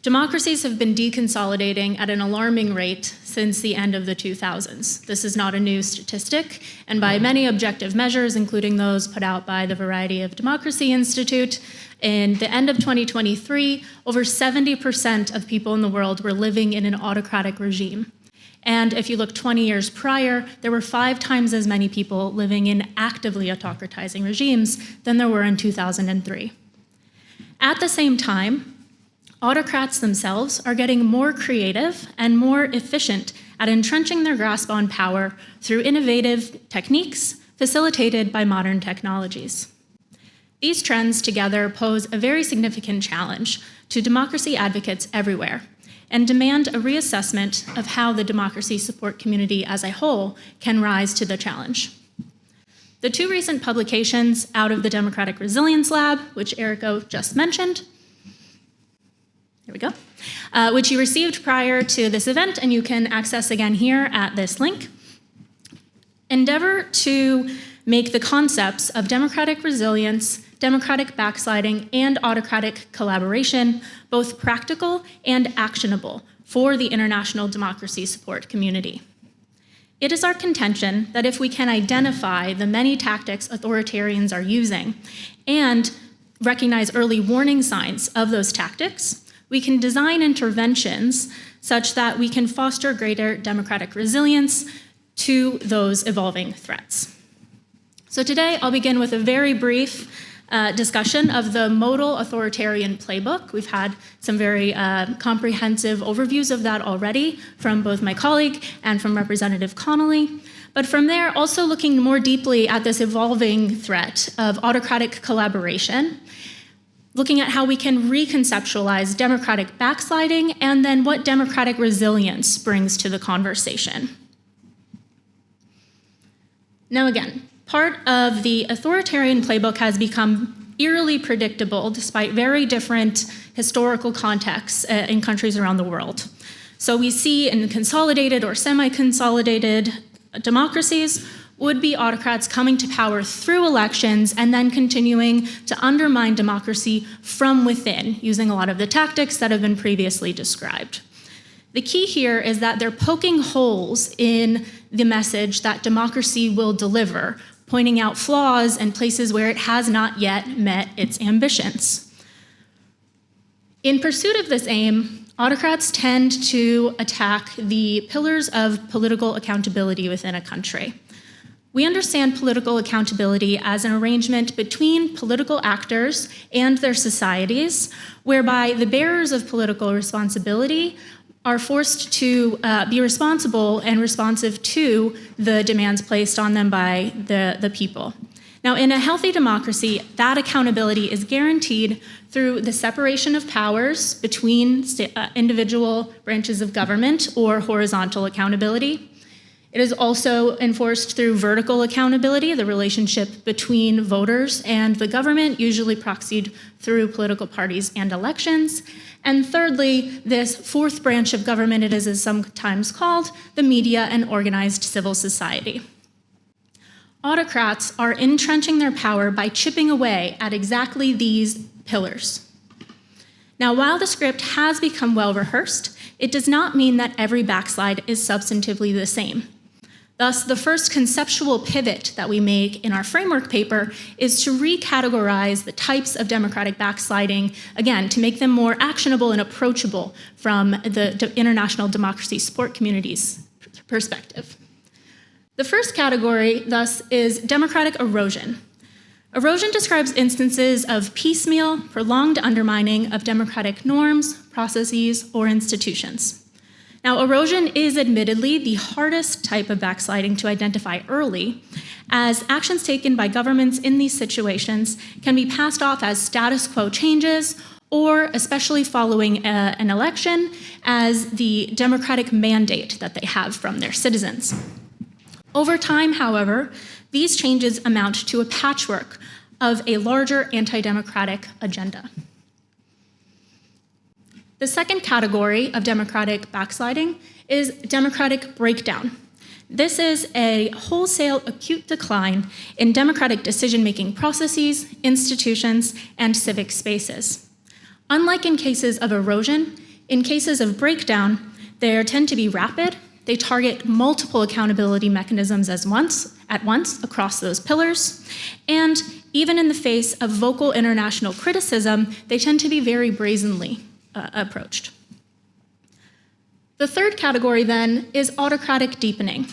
democracies have been deconsolidating at an alarming rate since the end of the 2000s. This is not a new statistic, and by many objective measures, including those put out by the Variety of Democracy Institute, in the end of 2023, over 70% of people in the world were living in an autocratic regime. And if you look 20 years prior, there were 5 times as many people living in actively autocratizing regimes than there were in 2003. At the same time, autocrats themselves are getting more creative and more efficient at entrenching their grasp on power through innovative techniques facilitated by modern technologies. These trends together pose a very significant challenge to democracy advocates everywhere and demand a reassessment of how the democracy support community as a whole can rise to the challenge. The 2 recent publications out of the Democratic Resilience Lab, which Eriko just mentioned, here we go, which you received prior to this event and you can access again here at this link, endeavor to make the concepts of democratic resilience, democratic backsliding, and autocratic collaboration both practical and actionable for the international democracy support community. It is our contention that if we can identify the many tactics authoritarians are using and recognize early warning signs of those tactics, we can design interventions such that we can foster greater democratic resilience to those evolving threats. So today, I'll begin with a very brief discussion of the modal authoritarian playbook. We've had some very comprehensive overviews of that already from both my colleague and from Representative Connolly. But from there, also looking more deeply at this evolving threat of autocratic collaboration, looking at how we can reconceptualize democratic backsliding and then what democratic resilience brings to the conversation. Now again, part of the authoritarian playbook has become eerily predictable despite very different historical contexts in countries around the world. So we see in consolidated or semi-consolidated democracies would-be autocrats coming to power through elections and then continuing to undermine democracy from within, using a lot of the tactics that have been previously described. The key here is that they're poking holes in the message that democracy will deliver, pointing out flaws and places where it has not yet met its ambitions. In pursuit of this aim, autocrats tend to attack the pillars of political accountability within a country. We understand political accountability as an arrangement between political actors and their societies, whereby the bearers of political responsibility are forced to be responsible and responsive to the demands placed on them by the people. Now, in a healthy democracy, that accountability is guaranteed through the separation of powers between individual branches of government or horizontal accountability. It is also enforced through vertical accountability, the relationship between voters and the government, usually proxied through political parties and elections. And thirdly, this fourth branch of government, it is sometimes called the media and organized civil society. Autocrats are entrenching their power by chipping away at exactly these pillars. Now, while the script has become well rehearsed, it does not mean that every backslide is substantively the same. Thus, the first conceptual pivot that we make in our framework paper is to recategorize the types of democratic backsliding, again, to make them more actionable and approachable from the international democracy support community's perspective. The first category, thus, is democratic erosion. Erosion describes instances of piecemeal, prolonged undermining of democratic norms, processes, or institutions. Now, erosion is admittedly the hardest type of backsliding to identify early, as actions taken by governments in these situations can be passed off as status quo changes, or, especially following an election, as the democratic mandate that they have from their citizens. Over time, however, these changes amount to a patchwork of a larger anti-democratic agenda. The second category of democratic backsliding is democratic breakdown. This is a wholesale acute decline in democratic decision-making processes, institutions, and civic spaces. Unlike in cases of erosion, in cases of breakdown, they tend to be rapid. They target multiple accountability mechanisms at once across those pillars. And even in the face of vocal international criticism, they tend to be very brazenly approached. The third category then is autocratic deepening.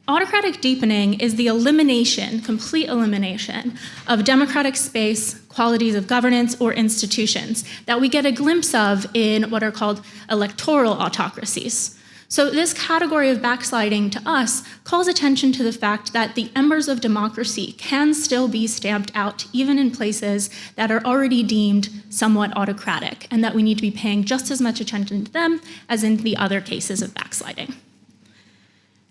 Autocratic deepening is the elimination, complete elimination, of democratic space, qualities of governance, or institutions that we get a glimpse of in what are called electoral autocracies. So this category of backsliding to us calls attention to the fact that the embers of democracy can still be stamped out even in places that are already deemed somewhat autocratic, and that we need to be paying just as much attention to them as in the other cases of backsliding.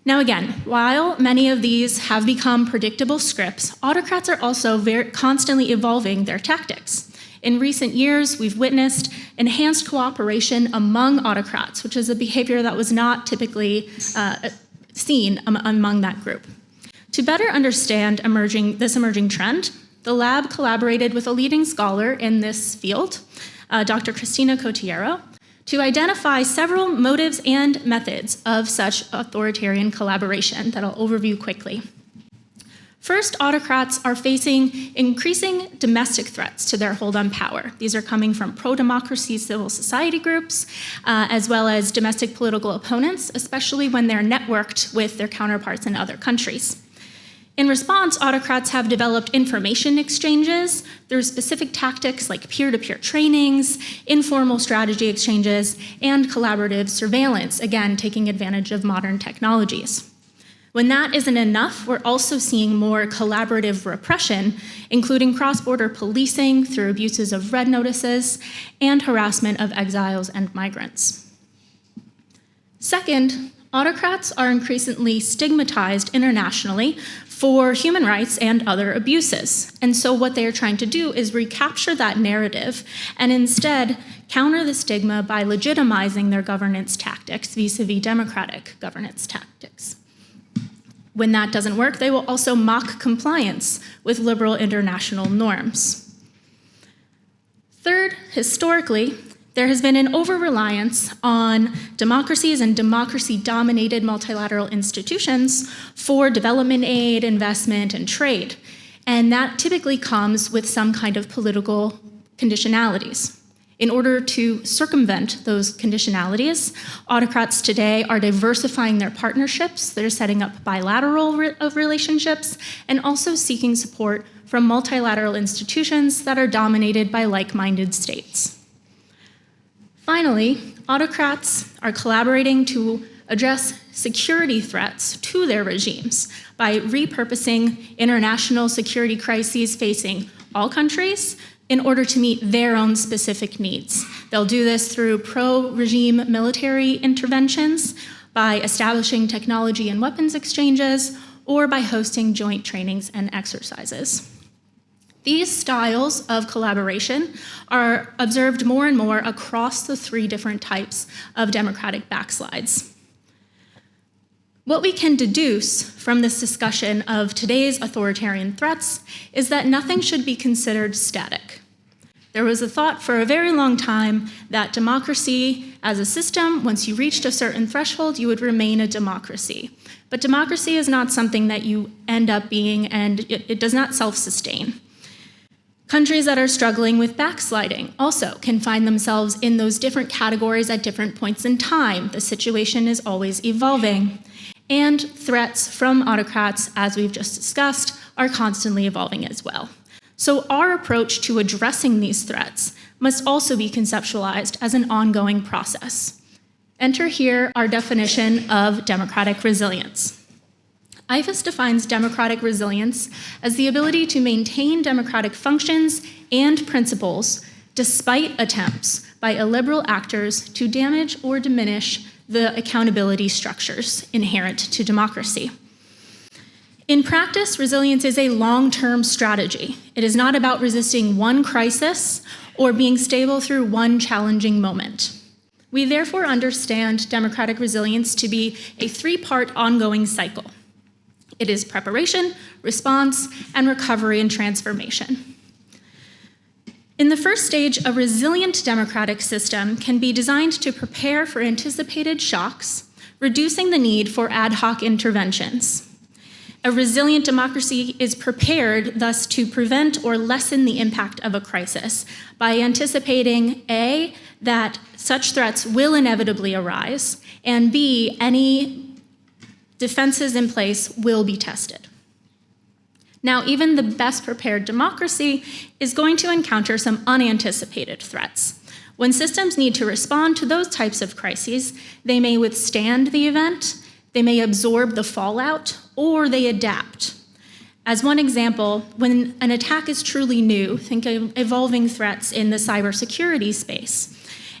Now again, while many of these have become predictable scripts, autocrats are also constantly evolving their tactics. In recent years, we've witnessed enhanced cooperation among autocrats, which is a behavior that was not typically seen among that group. To better understand this emerging trend, the lab collaborated with a leading scholar in this field, Dr. Cristina Cotillero, to identify several motives and methods of such authoritarian collaboration that I'll overview quickly. First, autocrats are facing increasing domestic threats to their hold on power. These are coming from pro-democracy civil society groups, as well as domestic political opponents, especially when they're networked with their counterparts in other countries. In response, autocrats have developed information exchanges through specific tactics like peer-to-peer trainings, informal strategy exchanges, and collaborative surveillance, again, taking advantage of modern technologies. When that isn't enough, we're also seeing more collaborative repression, including cross-border policing through abuses of red notices and harassment of exiles and migrants. Second, autocrats are increasingly stigmatized internationally for human rights and other abuses. And so what they are trying to do is recapture that narrative and instead counter the stigma by legitimizing their governance tactics vis-a-vis democratic governance tactics. When that doesn't work, they will also mock compliance with liberal international norms. Third, historically, there has been an over-reliance on democracies and democracy-dominated multilateral institutions for development aid, investment, and trade. And that typically comes with some kind of political conditionalities. In order to circumvent those conditionalities, autocrats today are diversifying their partnerships, they're setting up bilateral relationships, and also seeking support from multilateral institutions that are dominated by like-minded states. Finally, autocrats are collaborating to address security threats to their regimes by repurposing international security crises facing all countries in order to meet their own specific needs. They'll do this through pro-regime military interventions, by establishing technology and weapons exchanges, or by hosting joint trainings and exercises. These styles of collaboration are observed more and more across the three different types of democratic backslides. What we can deduce from this discussion of today's authoritarian threats is that nothing should be considered static. There was a thought for a very long time that democracy as a system, once you reached a certain threshold, you would remain a democracy. But democracy is not something that you end up being, and it does not self-sustain. Countries that are struggling with backsliding also can find themselves in those different categories at different points in time. The situation is always evolving. And threats from autocrats, as we've just discussed, are constantly evolving as well. So our approach to addressing these threats must also be conceptualized as an ongoing process. Enter here our definition of democratic resilience. IFES defines democratic resilience as the ability to maintain democratic functions and principles despite attempts by illiberal actors to damage or diminish the accountability structures inherent to democracy. In practice, resilience is a long-term strategy. It is not about resisting one crisis or being stable through one challenging moment. We therefore understand democratic resilience to be a three-part ongoing cycle. It is preparation, response, and recovery and transformation. In the first stage, a resilient democratic system can be designed to prepare for anticipated shocks, reducing the need for ad hoc interventions. A resilient democracy is prepared, thus, to prevent or lessen the impact of a crisis by anticipating, A, that such threats will inevitably arise, and B, any defenses in place will be tested. Now, even the best prepared democracy is going to encounter some unanticipated threats. When systems need to respond to those types of crises, they may withstand the event, they may absorb the fallout, or they adapt. As one example, when an attack is truly new, think of evolving threats in the cybersecurity space.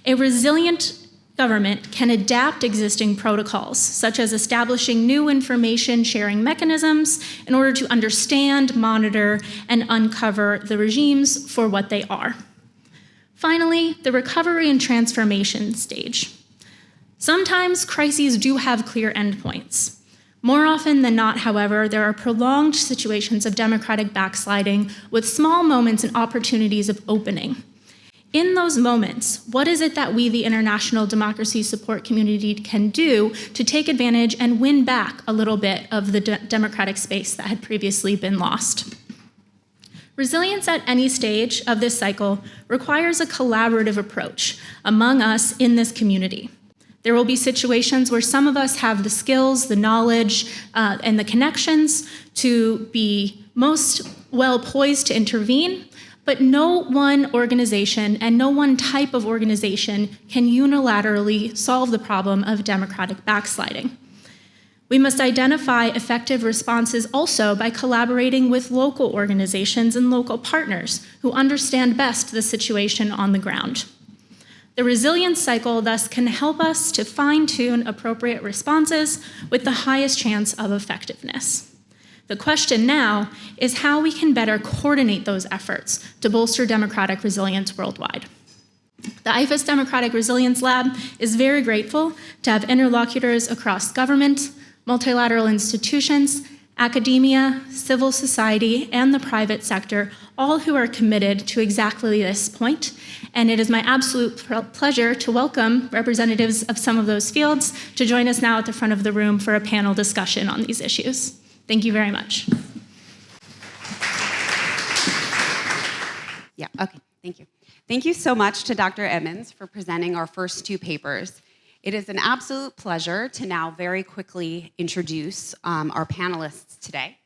A resilient government can adapt existing protocols, such as establishing new information sharing mechanisms in order to understand, monitor, and uncover the regimes for what they are. Finally, the recovery and transformation stage. Sometimes crises do have clear endpoints. More often than not, however, there are prolonged situations of democratic backsliding with small moments and opportunities of opening. In those moments, what is it that we, the international democracy support community, can do to take advantage and win back a little bit of the democratic space that had previously been lost? Resilience at any stage of this cycle requires a collaborative approach among us in this community. There will be situations where some of us have the skills, the knowledge, and the connections to be most well poised to intervene, but no one organization and no one type of organization can unilaterally solve the problem of democratic backsliding. We must identify effective responses also by collaborating with local organizations and local partners who understand best the situation on the ground. The resilience cycle thus can help us to fine-tune appropriate responses with the highest chance of effectiveness. The question now is how we can better coordinate those efforts to bolster democratic resilience worldwide. The IFES Democratic Resilience Lab is very grateful to have interlocutors across government, multilateral institutions, academia, civil society, and the private sector all who are committed to exactly this point, and it is my absolute pleasure to welcome representatives of some of those fields to join us now at the front of the room for a panel discussion on these issues. Thank you very much. Yeah, okay, thank you. Thank you so much to Dr. Emmons for presenting our first two papers. It is an absolute pleasure to now very quickly introduce our panelists today.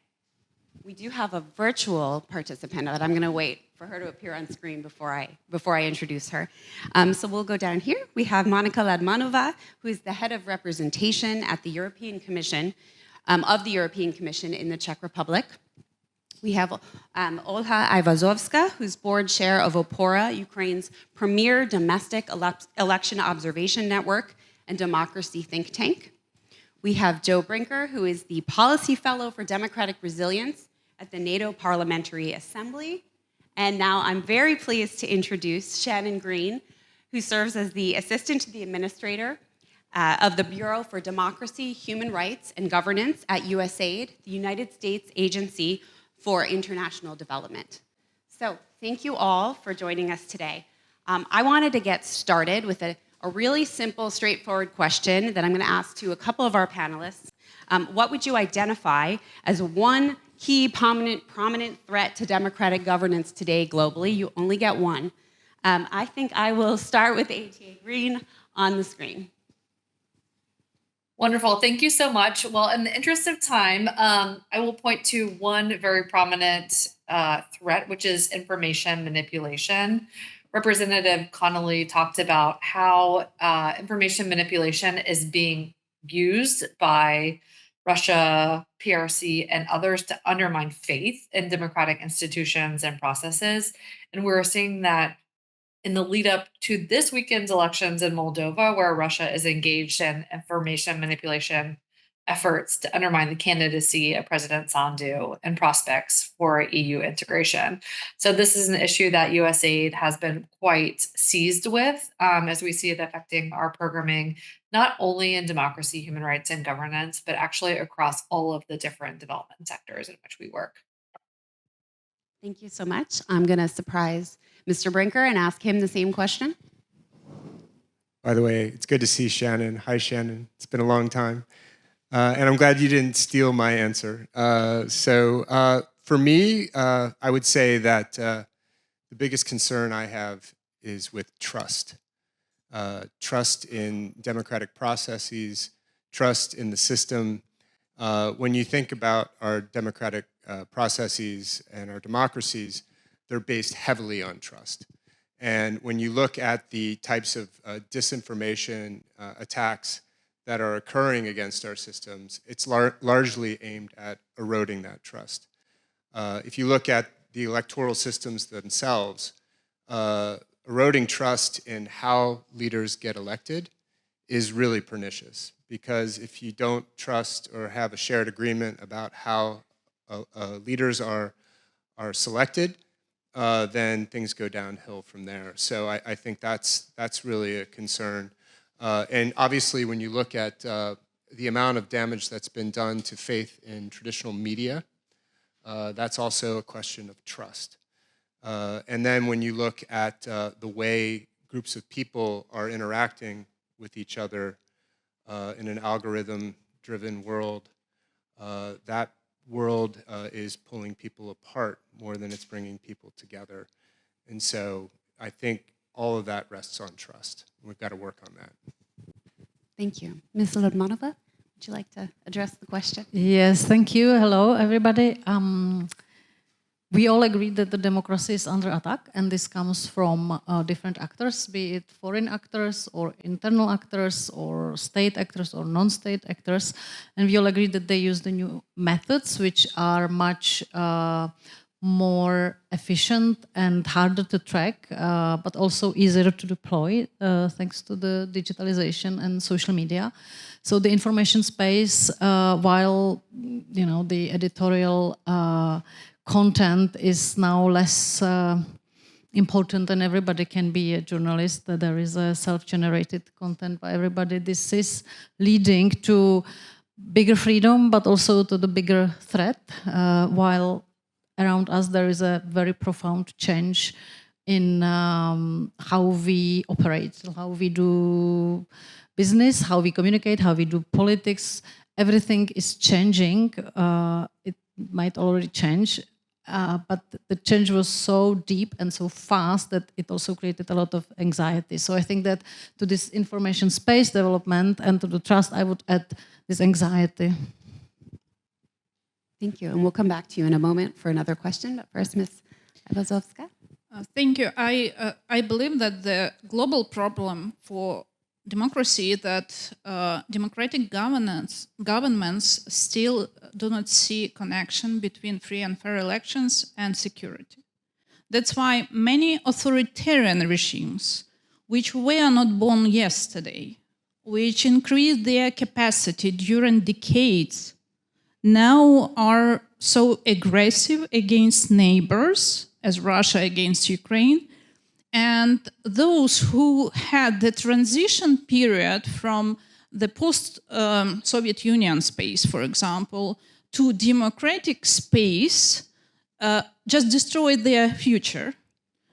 We do have a virtual participant, but I'm going to wait for her to appear on screen before I introduce her. So we'll go down here. We have Monika Ladmanova, who is the head of representation at the European Commission, of the European Commission in the Czech Republic. We have Olha Ivazovska, who's board chair of Opora, Ukraine's premier domestic election observation network and democracy think tank. We have Joe Brinker, who is the policy fellow for democratic resilience at the NATO Parliamentary Assembly. And now I'm very pleased to introduce Shannon Green, who serves as the assistant to the administrator of the Bureau for Democracy, Human Rights, and Governance at USAID, the United States Agency for International Development. So thank you all for joining us today. I wanted to get started with a really simple, straightforward question that I'm going to ask to a couple of our panelists. What would you identify as one key prominent threat to democratic governance today globally? You only get one. I think I will start with ATA Green on the screen. Wonderful. Thank you so much. Well, in the interest of time, I will point to one very prominent threat, which is information manipulation. Representative Connolly talked about how information manipulation is being used by Russia, PRC, and others to undermine faith in democratic institutions and processes. And we're seeing that in the lead up to this weekend's elections in Moldova, where Russia is engaged in information manipulation efforts to undermine the candidacy of President Sandu and prospects for EU integration. So this is an issue that USAID has been quite seized with, as we see it affecting our programming, not only in democracy, human rights, and governance, but actually across all of the different development sectors in which we work. Thank you so much. I'm going to surprise Mr. Brinker and ask him the same question. By the way, it's good to see Shannon. Hi, Shannon. It's been a long time. And I'm glad you didn't steal my answer. For me, I would say that the biggest concern I have is with trust. Trust in democratic processes, trust in the system. When you think about our democratic processes and our democracies, they're based heavily on trust. And when you look at the types of disinformation attacks that are occurring against our systems, it's largely aimed at eroding that trust. If you look at the electoral systems themselves, eroding trust in how leaders get elected is really pernicious, because if you don't trust or have a shared agreement about how leaders are selected, then things go downhill from there. So I think that's really a concern. And obviously, when you look at the amount of damage that's been done to faith in traditional media, that's also a question of trust. And then when you look at the way groups of people are interacting with each other in an algorithm-driven world, that world is pulling people apart more than it's bringing people together. And so I think all of that rests on trust. We've got to work on that. Thank you. Ms. Ladmanova, would you like to address the question? Yes, thank you. Hello, everybody. We all agree that the democracy is under attack, and this comes from different actors, be it foreign actors or internal actors or state actors or non-state actors. And we all agree that they use the new methods, which are much more efficient and harder to track, but also easier to deploy thanks to the digitalization and social media. So the information space, while the editorial content is now less important and everybody can be a journalist, that there is a self-generated content by everybody. This is leading to bigger freedom, but also to the bigger threat, while around us there is a very profound change in how we operate, how we do business, how we communicate, how we do politics. Everything is changing. It might already change, but the change was so deep and so fast that it also created a lot of anxiety. So I think that to this information space development and to the trust, I would add this anxiety. Thank you. And we'll come back to you in a moment for another question. But first, Ms. Abazovska. Thank you. I believe that the global problem for democracy is that democratic governments still do not see connection between free and fair elections and security. That's why many authoritarian regimes, which were not born yesterday, which increased their capacity during decades, now are so aggressive against neighbors, as Russia against Ukraine, and those who had the transition period from the post-Soviet Union space, for example, to democratic space, just destroyed their future.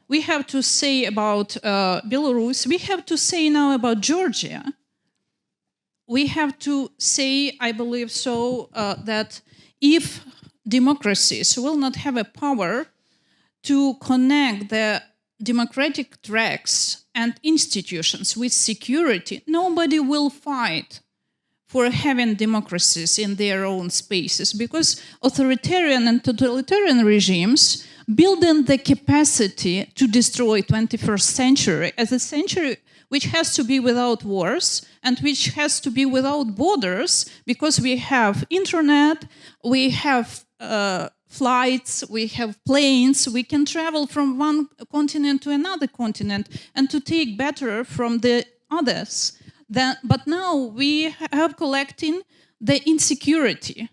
We have to say about Belarus, we have to say now about Georgia. We have to say, I believe so, that if democracies will not have a power to connect the democratic tracks and institutions with security, nobody will fight for having democracies in their own spaces, because authoritarian and totalitarian regimes building the capacity to destroy 21st century as a century which has to be without wars and which has to be without borders, because we have internet, we have flights, we have planes, we can travel from one continent to another continent and to take better from the others. But now we have collecting the insecurity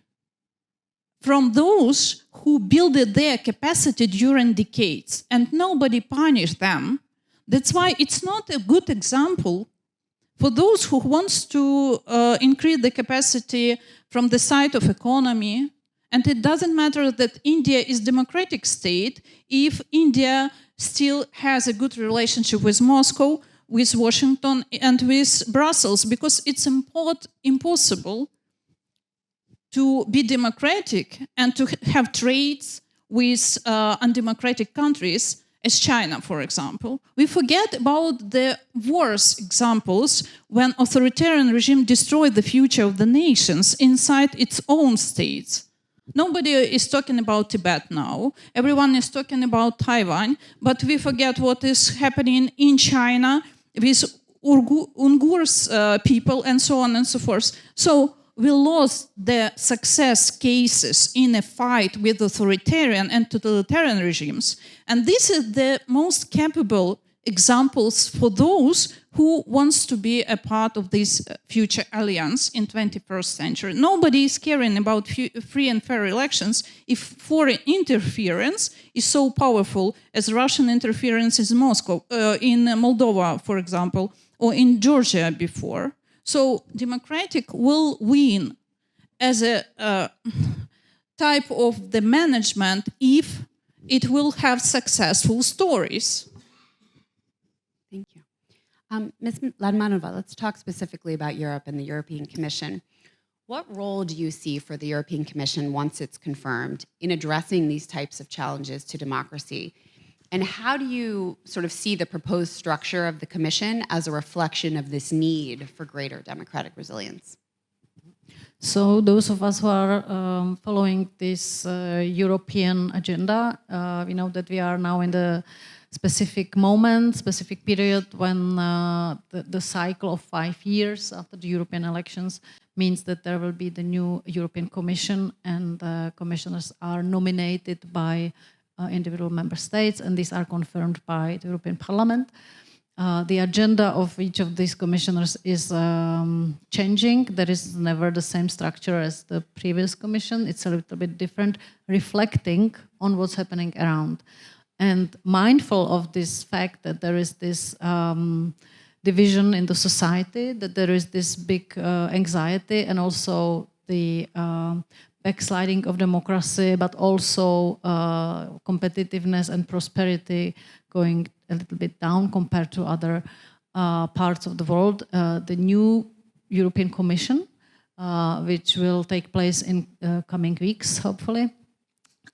from those who built their capacity during decades, and nobody punished them. That's why it's not a good example for those who wants to increase the capacity from the side of economy. And it doesn't matter that India is a democratic state if India still has a good relationship with Moscow, with Washington, and with Brussels, because it's impossible to be democratic and to have trades with undemocratic countries as China, for example. We forget about the worst examples when authoritarian regime destroyed the future of the nations inside its own states. Nobody is talking about Tibet now. Everyone is talking about Taiwan, but we forget what is happening in China with Uyghurs people and so on and so forth. So we lost the success cases in a fight with authoritarian and totalitarian regimes. And this is the most capable examples for those who wants to be a part of this future alliance in 21st century. Nobody is caring about free and fair elections if foreign interference is so powerful as Russian interference in Moscow, in Moldova, for example, or in Georgia before. So democratic will win as a type of the management if it will have successful stories. Thank you. Ms. Ladmanova, let's talk specifically about Europe and the European Commission. What role do you see for the European Commission once it's confirmed in addressing these types of challenges to democracy? And how do you sort of see the proposed structure of the Commission as a reflection of this need for greater democratic resilience? So those of us who are following this European agenda, we know that we are now in the specific moment, specific period when the cycle of 5 years after the European elections means that there will be the new European Commission, and commissioners are nominated by individual member states, and these are confirmed by the European Parliament. The agenda of each of these commissioners is changing. There is never the same structure as the previous commission. It's a little bit different, reflecting on what's happening around. And mindful of this fact that there is this division in the society, that there is this big anxiety, and also the backsliding of democracy, but also competitiveness and prosperity going a little bit down compared to other parts of the world. The new European Commission, which will take place in coming weeks, hopefully,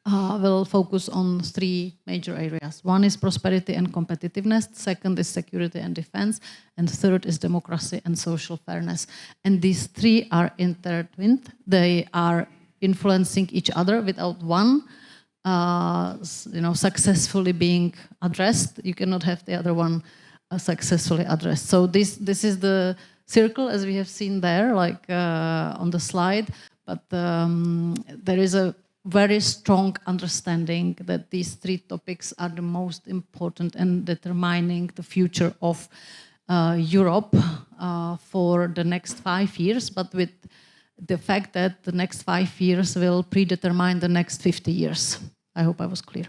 will focus on three major areas. One is prosperity and competitiveness, second is security and defense, and third is democracy and social fairness. And these three are intertwined. They are influencing each other without one successfully being addressed. You cannot have the other one successfully addressed. So this is the circle, as we have seen there, like on the slide, but there is a very strong understanding that these three topics are the most important and determining the future of Europe for the next 5 years, but with the fact that the next 5 years will predetermine the next 50 years. I hope I was clear.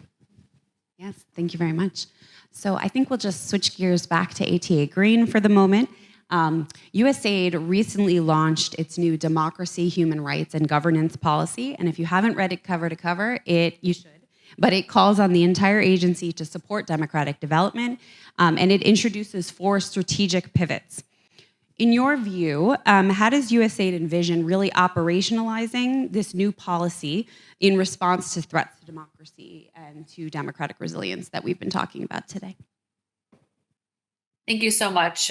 Yes, thank you very much. So I think we'll just switch gears back to ATA Green for the moment. USAID recently launched its new democracy, human rights, and governance policy. And if you haven't read it cover to cover, you should. But it calls on the entire agency to support democratic development, and it introduces 4 strategic pivots. In your view, how does USAID envision really operationalizing this new policy in response to threats to democracy and to democratic resilience that we've been talking about today? Thank you so much.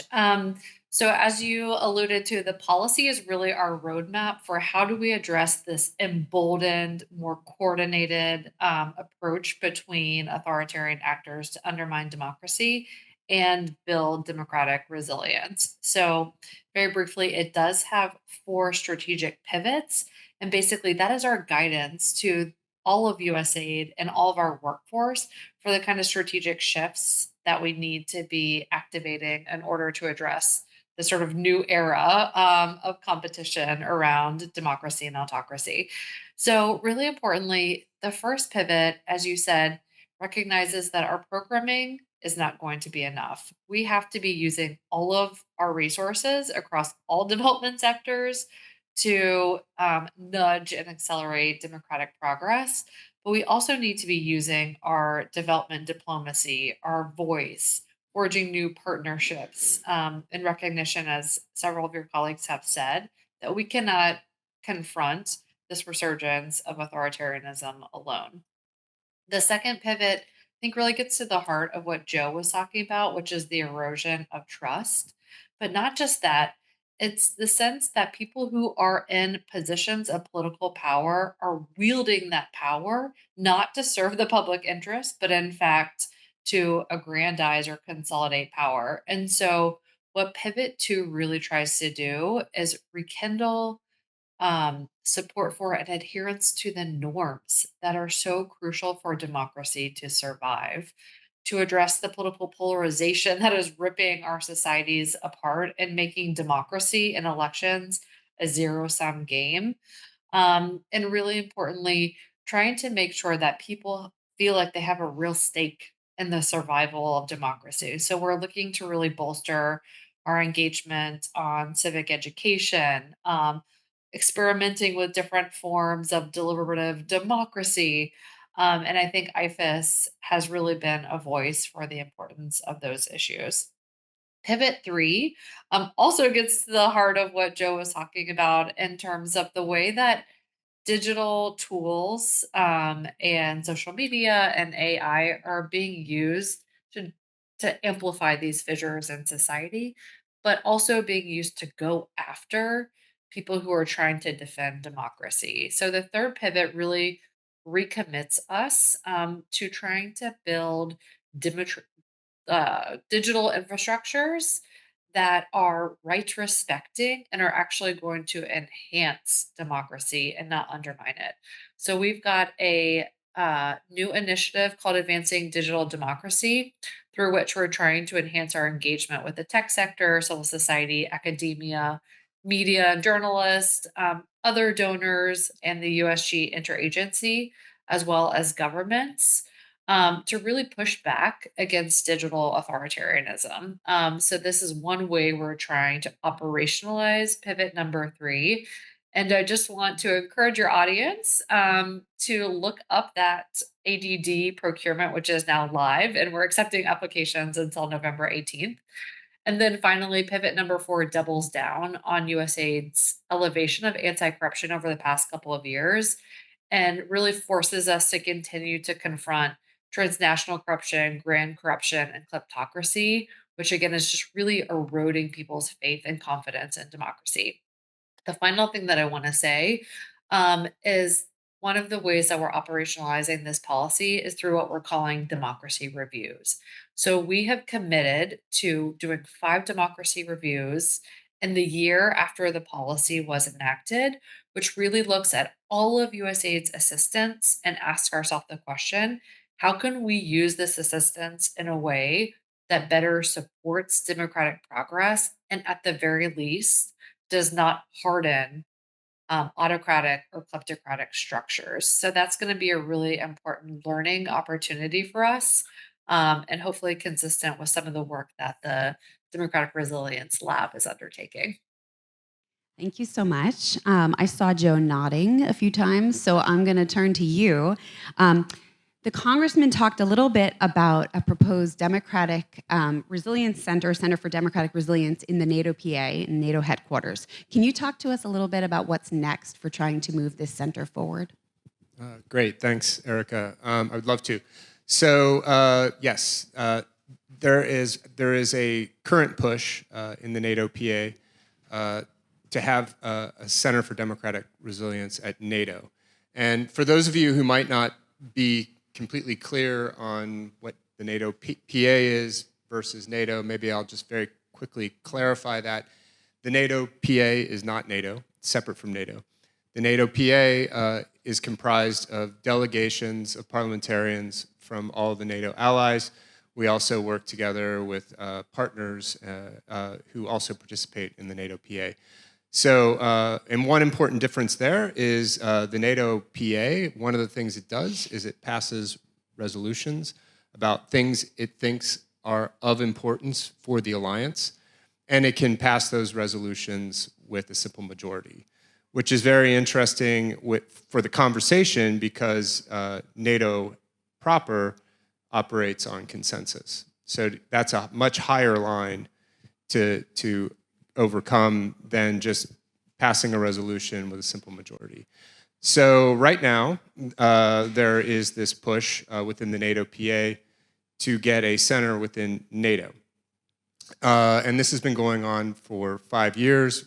So as you alluded to, the policy is really our roadmap for how do we address this emboldened, more coordinated approach between authoritarian actors to undermine democracy and build democratic resilience. So very briefly, it does have 4 strategic pivots. And basically that is our guidance to all of USAID and all of our workforce for the kind of strategic shifts that we need to be activating in order to address the sort of new era of competition around democracy and autocracy. So really importantly, the first pivot, as you said, recognizes that our programming is not going to be enough. We have to be using all of our resources across all development sectors to nudge and accelerate democratic progress. But we also need to be using our development diplomacy, our voice, forging new partnerships in recognition, as several of your colleagues have said, that we cannot confront this resurgence of authoritarianism alone. The second pivot, I think, really gets to the heart of what Joe was talking about, which is the erosion of trust. But not just that, it's the sense that people who are in positions of political power are wielding that power not to serve the public interest, but in fact to aggrandize or consolidate power. And so, what Pivot 2 really tries to do is rekindle support for and adherence to the norms that are so crucial for democracy to survive, to address the political polarization that is ripping our societies apart and making democracy and elections a zero-sum game. And really importantly, trying to make sure that people feel like they have a real stake in the survival of democracy. So we're looking to really bolster our engagement on civic education, experimenting with different forms of deliberative democracy. And I think IFES has really been a voice for the importance of those issues. Pivot 3 also gets to the heart of what Joe was talking about in terms of the way that digital tools and social media and AI are being used to, to amplify these fissures in society, but also being used to go after people who are trying to defend democracy. So the third pivot really recommits us to trying to build digital infrastructures that are right respecting and are actually going to enhance democracy and not undermine it. So we've got a new initiative called Advancing Digital Democracy, through which we're trying to enhance our engagement with the tech sector, civil society, academia, media, journalists, other donors, and the USG interagency, as well as governments to really push back against digital authoritarianism. So this is one way we're trying to operationalize pivot number 3 And I just want to encourage your audience to look up that ADD procurement, which is now live, and we're accepting applications until November 18th. And then finally, pivot number 4 doubles down on USAID's elevation of anti-corruption over the past couple of years and really forces us to continue to confront transnational corruption, grand corruption, and kleptocracy, which again is just really eroding people's faith and confidence in democracy. The final thing that I want to say is one of the ways that we're operationalizing this policy is through what we're calling democracy reviews. So we have committed to doing 5 democracy reviews in the year after the policy was enacted, which really looks at all of USAID's assistance and asks ourselves the question, how can we use this assistance in a way that better supports democratic progress and at the very least does not harden autocratic or kleptocratic structures. So that's going to be a really important learning opportunity for us, and hopefully consistent with some of the work that the Democratic Resilience Lab is undertaking. Thank you so much. I saw Joe nodding a few times, so I'm going to turn to you. The congressman talked a little bit about a proposed Democratic Resilience Center, Center for Democratic Resilience in the NATO PA, in NATO headquarters. Can you talk to us a little bit about what's next for trying to move this center forward? Great, thanks, Erica. I would love to. So yes, there is a current push in the NATO PA to have a Center for Democratic Resilience at NATO. And for those of you who might not be completely clear on what the NATO PA is versus NATO, maybe I'll just very quickly clarify that. The NATO PA is not NATO, it's separate from NATO. The NATO PA is comprised of delegations of parliamentarians from all the NATO allies. We also work together with partners who also participate in the NATO PA. So, and one important difference there is the NATO PA, one of the things it does is it passes resolutions about things it thinks are of importance for the alliance, and it can pass those resolutions with a simple majority, which is very interesting for the conversation because NATO proper operates on consensus. So that's a much higher line to overcome than just passing a resolution with a simple majority. So right now, there is this push within the NATO PA to get a center within NATO. And this has been going on for 5 years.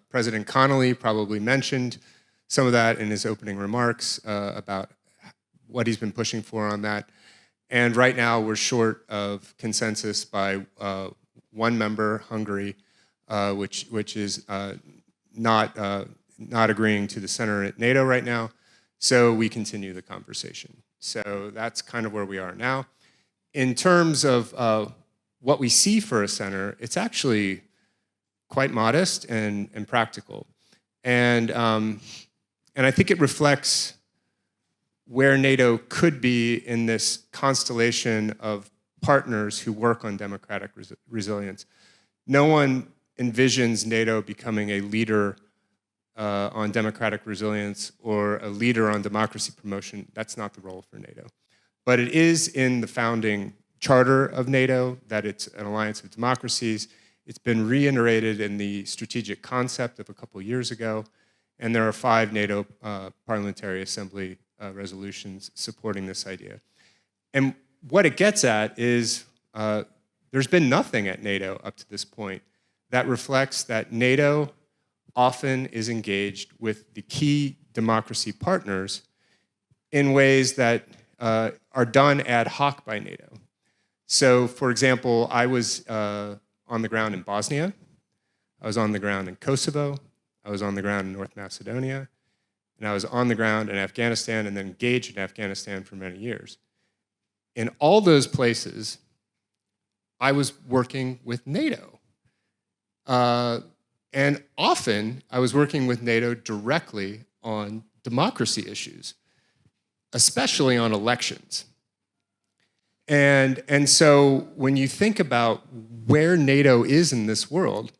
President Connolly probably mentioned some of that in his opening remarks about what he's been pushing for on that. And right now, we're short of consensus by one member, Hungary, which is not agreeing to the center at NATO right now. So we continue the conversation. So that's kind of where we are now. In terms of what we see for a center, it's actually quite modest and practical. And I think it reflects where NATO could be in this constellation of partners who work on democratic resilience. No one envisions NATO becoming a leader on democratic resilience or a leader on democracy promotion. That's not the role for NATO. But it is in the founding charter of NATO that it's an alliance of democracies. It's been reiterated in the strategic concept of a couple years ago, and there are 5 NATO Parliamentary Assembly resolutions supporting this idea. And what it gets at is there's been nothing at NATO up to this point that reflects that NATO often is engaged with the key democracy partners in ways that are done ad hoc by NATO. So, for example, I was on the ground in Bosnia, I was on the ground in Kosovo, I was on the ground in North Macedonia, and I was on the ground in Afghanistan and then engaged in Afghanistan for many years. In all those places, I was working with NATO. And often, I was working with NATO directly on democracy issues, especially on elections. And so when you think about where NATO is in this world,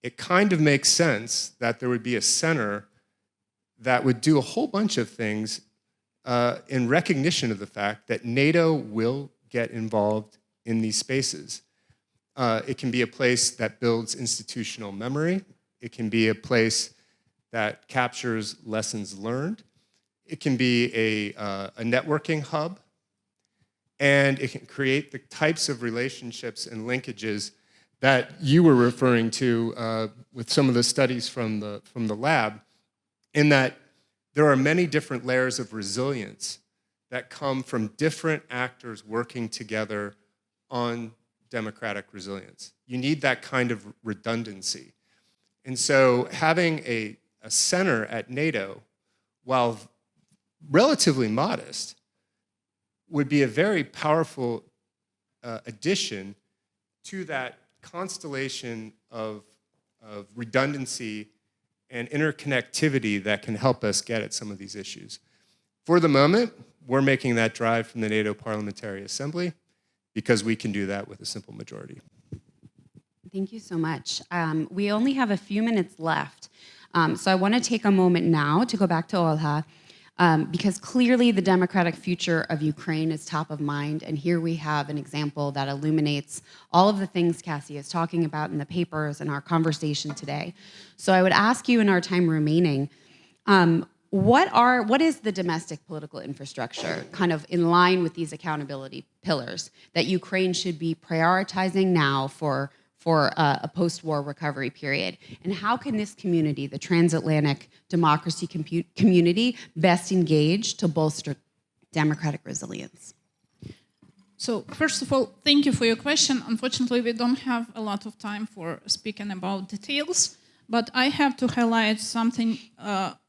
it kind of makes sense that there would be a center that would do a whole bunch of things in recognition of the fact that NATO will get involved in these spaces. It can be a place that builds institutional memory. It can be a place that captures lessons learned. It can be a networking hub. And it can create the types of relationships and linkages that you were referring to with some of the studies from the lab, in that there are many different layers of resilience that come from different actors working together on democratic resilience. You need that kind of redundancy. And so having a center at NATO, while relatively modest, would be a very powerful addition to that constellation of redundancy and interconnectivity that can help us get at some of these issues. For the moment, we're making that drive from the NATO Parliamentary Assembly because we can do that with a simple majority. Thank you so much. We only have a few minutes left, so I want to take a moment now to go back to Olha, because clearly the democratic future of Ukraine is top of mind, and here we have an example that illuminates all of the things Cassie is talking about in the papers and our conversation today. So I would ask you in our time remaining, what is the domestic political infrastructure kind of in line with these accountability pillars that Ukraine should be prioritizing now for a post-war recovery period? And how can this community, the transatlantic democracy community, best engage to bolster democratic resilience? So first of all, thank you for your question. Unfortunately, we don't have a lot of time for speaking about details, but I have to highlight something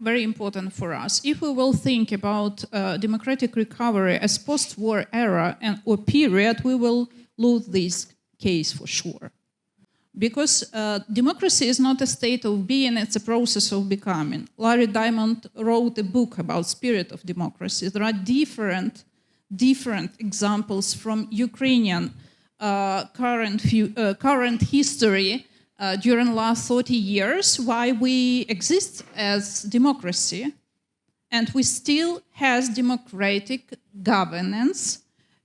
very important for us. If we will think about democratic recovery as post-war era or period, we will lose this case for sure. Because democracy is not a state of being, it's a process of becoming. Larry Diamond wrote a book about spirit of democracy. There are different examples from Ukrainian current history during last 30 years why we exist as democracy, and we still has democratic governance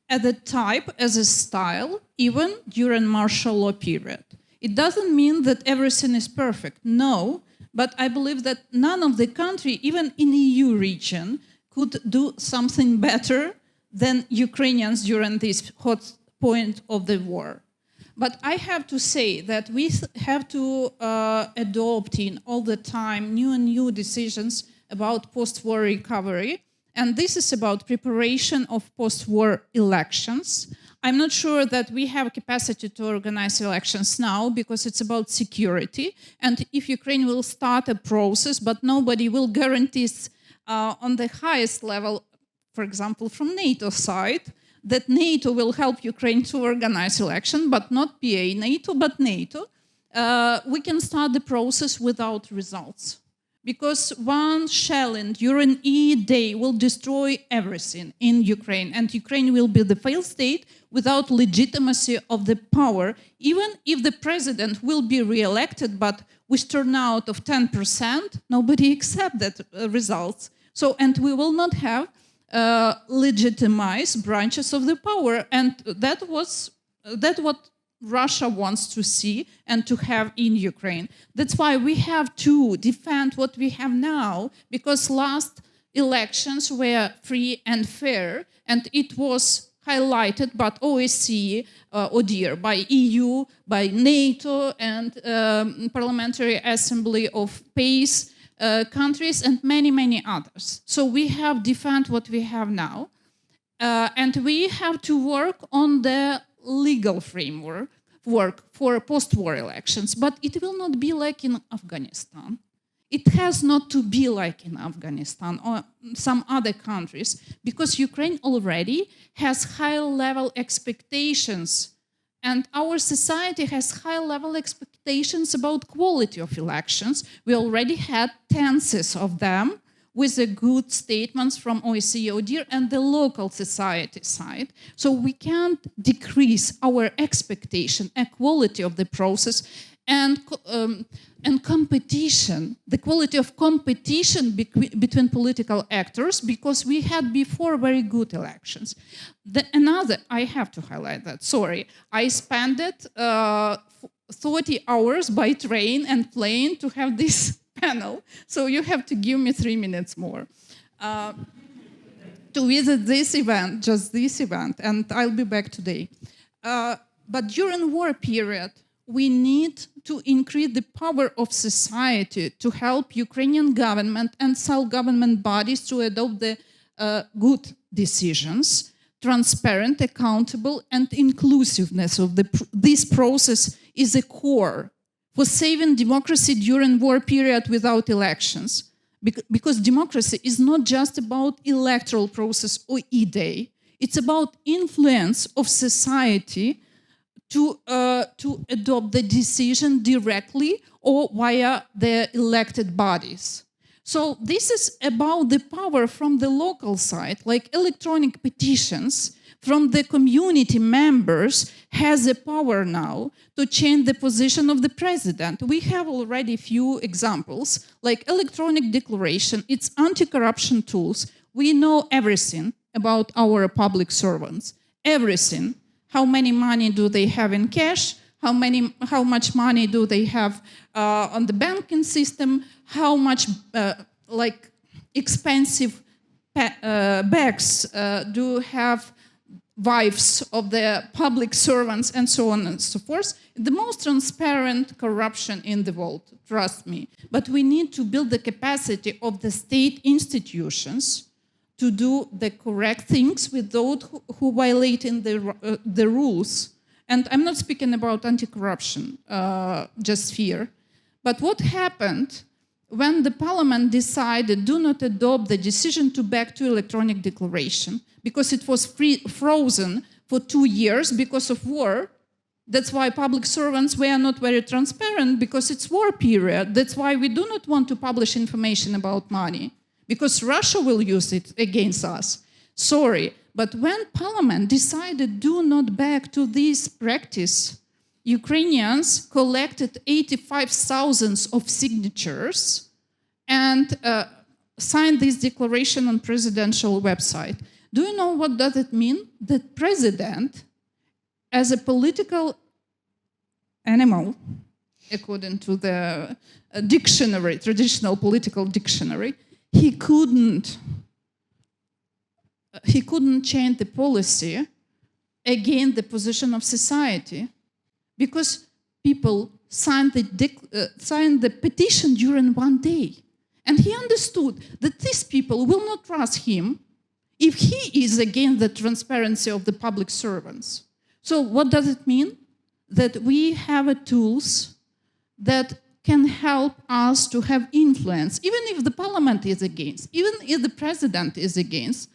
as a type, as a style, even during martial law period. It doesn't mean that everything is perfect, no, but I believe that none of the country, even in the EU region, could do something better than Ukrainians during this hot point of the war. But I have to say that we have to adopt in all the time new and new decisions about post-war recovery, and this is about preparation of post-war elections. I'm not sure that we have capacity to organize elections now because it's about security. And if Ukraine will start a process, but nobody will guarantee on the highest level, for example, from NATO side, that NATO will help Ukraine to organize election, but not PA NATO, but NATO, we can start the process without results. Because one shelling during E-Day will destroy everything in Ukraine, and Ukraine will be the failed state without legitimacy of the power, even if the president will be re-elected, but with turnout of 10%, nobody accepts that results. So, and we will not have legitimized branches of the power, and that's what Russia wants to see and to have in Ukraine. That's why we have to defend what we have now, because last elections were free and fair, and it was highlighted by OSCE, ODIHR, by EU, by NATO, and Parliamentary Assembly of PACE countries, and many, many others. So we have defend what we have now, and we have to work on the legal framework for post-war elections, but it will not be like in Afghanistan. It has not to be like in Afghanistan or some other countries, because Ukraine already has high-level expectations, and our society has high-level expectations about quality of elections. We already had tenses of them, with the good statements from OSCE, ODIHR, and the local society side. So we can't decrease our expectation and quality of the process, and competition, the quality of competition between political actors, because we had before very good elections. I have to highlight that, sorry, I spent 30 hours by train and plane to have this panel, so you have to give me 3 minutes more to visit this event, just this event, and I'll be back today. But during war period, we need to increase the power of society to help Ukrainian government and self-government bodies to adopt the good decisions, transparent, accountable, and inclusiveness of this process is a core for saving democracy during war period without elections. Because democracy is not just about electoral process or e-day, it's about influence of society to adopt the decision directly or via the elected bodies. So this is about the power from the local side, like electronic petitions from the community members has a power now to change the position of the president. We have already few examples, like electronic declaration, it's anti-corruption tools. We know everything about our public servants, everything. How many money do they have in cash? How much money do they have on the banking system? How much like expensive bags do have wives of the public servants, and so on and so forth? The most transparent corruption in the world, trust me. But we need to build the capacity of the state institutions to do the correct things with those who violating the rules. And I'm not speaking about anti-corruption, just fear. But what happened when the parliament decided do not adopt the decision to back to electronic declaration because it was frozen for 2 years because of war? That's why public servants were not very transparent, because it's war period. That's why we do not want to publish information about money, because Russia will use it against us. Sorry, but when parliament decided do not back to this practice, Ukrainians collected 85,000 of signatures and signed this declaration on presidential website. Do you know what does it mean? The president, as a political animal, according to the dictionary, traditional political dictionary, he couldn't change the policy against the position of society, because people signed the petition during 1 day. And he understood that these people will not trust him if he is against the transparency of the public servants. So what does it mean? That we have tools that can help us to have influence, even if the parliament is against, even if the president is against.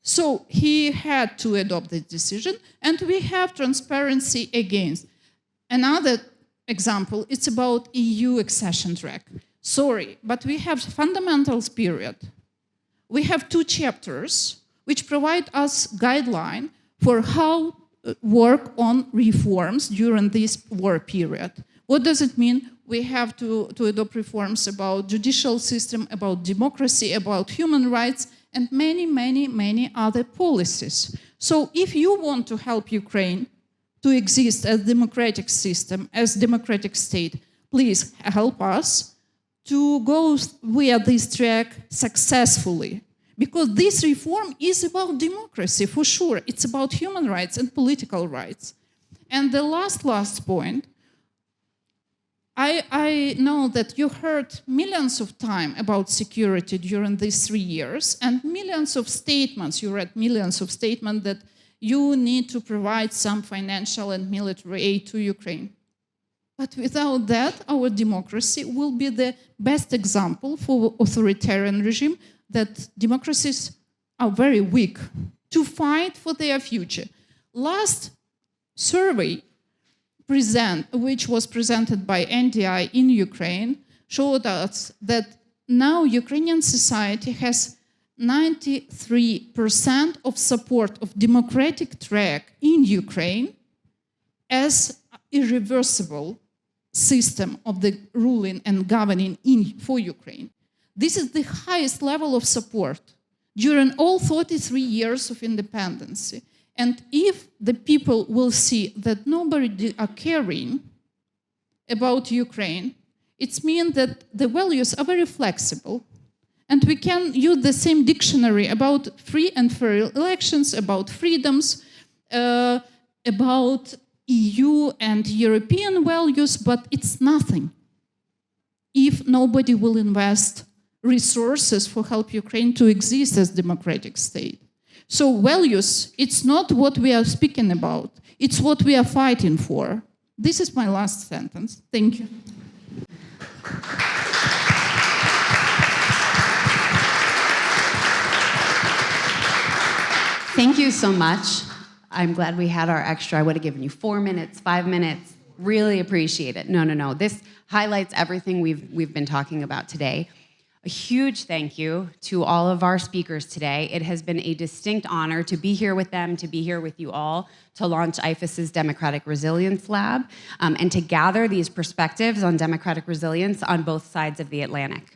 So he had to adopt the decision, and we have transparency against. Another example, it's about EU accession track. Sorry, but we have fundamentals period. We have 2 chapters which provide us guideline for how work on reforms during this war period. What does it mean? We have to adopt reforms about judicial system, about democracy, about human rights, and many, many, many other policies. So if you want to help Ukraine to exist as democratic system, as democratic state, please help us to go via this track successfully. Because this reform is about democracy, for sure. It's about human rights and political rights. And the last point, I know that you heard millions of times about security during these 3 years, and millions of statements, you read millions of statements that you need to provide some financial and military aid to Ukraine. But without that, our democracy will be the best example for authoritarian regime that democracies are very weak to fight for their future. Last survey which was presented by NDI in Ukraine showed us that now Ukrainian society has 93% of support of democratic track in Ukraine as irreversible system of the ruling and governing for Ukraine. This is the highest level of support during all 33 years of independence. And if the people will see that nobody are caring about Ukraine, it means that the values are very flexible. And we can use the same dictionary about free and fair elections, about freedoms, about EU and European values, but it's nothing if nobody will invest resources for help Ukraine to exist as democratic state. So values, it's not what we are speaking about, it's what we are fighting for. This is my last sentence. Thank you. Thank you so much. I'm glad we had our extra. I would have given you 4 minutes, 5 minutes. Really appreciate it. No. This highlights everything we've been talking about today. A huge thank you to all of our speakers today. It has been a distinct honor to be here with them, to be here with you all, to launch IFES's Democratic Resilience Lab, and to gather these perspectives on democratic resilience on both sides of the Atlantic.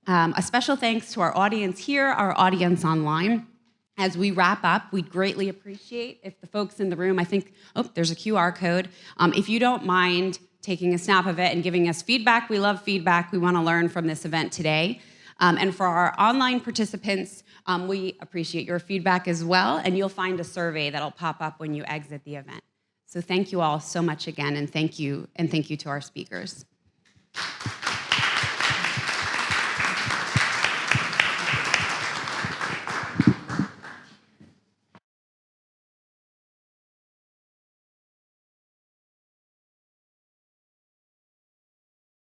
A special thanks to our audience here, our audience online. As we wrap up, we'd greatly appreciate if the folks in the room, I think, there's a QR code. If you don't mind taking a snap of it and giving us feedback, we love feedback. We want to learn from this event today. And for our online participants, we appreciate your feedback as well, and you'll find a survey that'll pop up when you exit the event. So thank you all so much again, and thank you to our speakers.